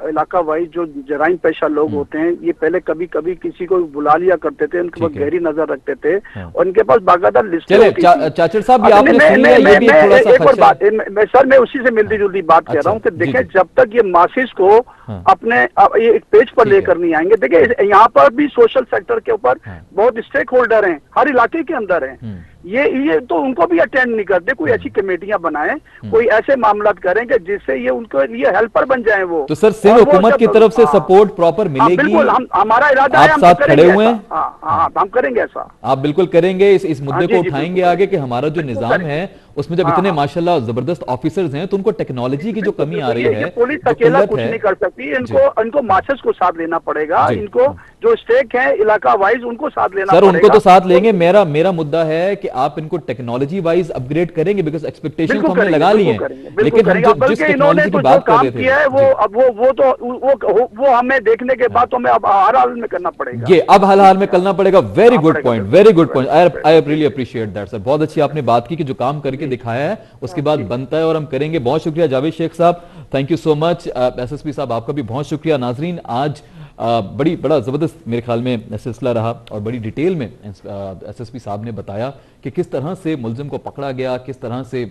इलाका वाइज जो जराइम पेशा लोग होते हैं, ये पहले कभी कभी किसी को बुला लिया करते थे, उनके पास गहरी नजर रखते थे और उनके पास बाकायदा लिस्ट होती थी। चाचर साहब, एक और बात सर, मैं उसी से मिलती जुलती बात कह रहा हूँ कि देखें, जब तक ये मासिस को अपने ये एक पेज पर लेकर नहीं आएंगे, देखिए यहाँ पर भी सोशल सेक्टर के ऊपर बहुत स्टेक होल्डर हैं, हर इलाके के अंदर हैं, ये तो उनको भी अटेंड नहीं करते। कोई ऐसी कमेटियां बनाएं, कोई ऐसे मामला करें कि जिससे ये उनके लिए हेल्पर बन जाएं वो। तो सर सिंध हुकूमत की तरफ से सपोर्ट प्रॉपर मिलेगी? बिल्कुल, हमारा इरादा है, आप साथ खड़े हुए हैं? हम करेंगे ऐसा। आप बिल्कुल करेंगे, इस मुद्दे को उठाएंगे आगे कि हमारा जो निजाम है उसमें जब इतने माशाल्लाह जबरदस्त ऑफिसर्स हैं तो उनको टेक्नोलॉजी की जो कमी आ रही है, पुलिस अकेला कुछ नहीं कर सकती, इनको मार्शल्स को साथ लेना पड़ेगा, इनको जो स्टेक है इलाका वाइज उनको साथ लेना पड़ेगा। सर उनको तो साथ लेंगे, मेरा मुद्दा है कि आप इनको टेक्नोलॉजी वाइज अपग्रेड करेंगे, बिकॉज एक्सपेक्टेशन तो हमने लगा ली है, लेकिन जिस टेक्नोलॉजी की बात कर रहे थे वो अब वो हमें देखने के बाद तो हमें अब हर हाल में करना पड़ेगा, ये अब हाल में करना पड़ेगा। Very good point, very good point, I really appreciate that sir. बहुत अच्छी आपने बात की कि जो काम करके दिखाया है उसके बाद बनता है और हम करेंगे। बहुत शुक्रिया जावेद शेख साहब, thank you so much. SSP साहब आपका भी बहुत शुक्रिया। नाजरीन, आज बड़ा जबरदस्त मेरे ख्याल में सिलसिला रहा और बड़ी डिटेल में एसएसपी साहब ने बताया कि किस तरह से मुलजिम को पकड़ा गया, किस तरह से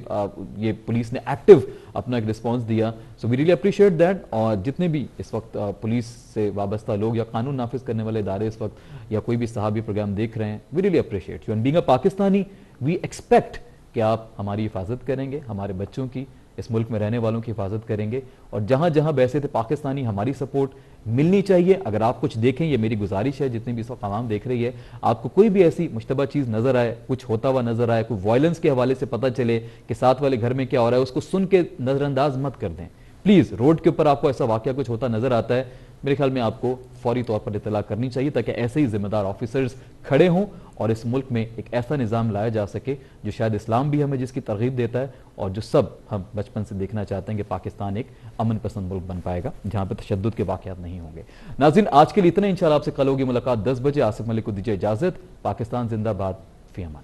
ये पुलिस ने एक्टिव अपना एक रिस्पांस दिया। So we really appreciate that. और जितने भी इस वक्त पुलिस से वाबस्ता लोग या कानून नाफिज करने वाले इदारे इस वक्त या कोई भी साहब ये प्रोग्राम देख रहे हैं, we really appreciate you and being a Pakistani we expect कि आप हमारी हिफाजत करेंगे, हमारे बच्चों की, इस मुल्क में रहने वालों की हिफाजत करेंगे और जहां जहां वैसे थे पाकिस्तानी, हमारी सपोर्ट मिलनी चाहिए। अगर आप कुछ देखें, ये मेरी गुजारिश है जितनी भी इस वक्त आवाम देख रही है, आपको कोई भी ऐसी मुश्तबा चीज़ नजर आए, कुछ होता हुआ नजर आए, कोई वायलेंस के हवाले से पता चले कि साथ वाले घर में क्या हो रहा है, उसको सुन के नजरअंदाज मत कर दें प्लीज़। रोड के ऊपर आपको ऐसा वाकया कुछ होता नजर आता है, मेरे ख्याल में आपको फौरी तौर पर इत्तला करनी चाहिए ताकि ऐसे ही जिम्मेदार ऑफिसर्स खड़े हों और इस मुल्क में एक ऐसा निज़ाम लाया जा सके जो शायद इस्लाम भी हमें जिसकी तरगीब देता है और जो सब हम बचपन से देखना चाहते हैं कि पाकिस्तान एक अमन पसंद मुल्क बन पाएगा जहां पर तशद्दुद के वाक़यात नहीं होंगे। नाज़रीन, आज के लिए इतना, इंशाअल्लाह आपसे कल होगी मुलाकात 10 बजे। आसिफ मलिक को दीजिए इजाजत। पाकिस्तान जिंदाबाद, फी अमान।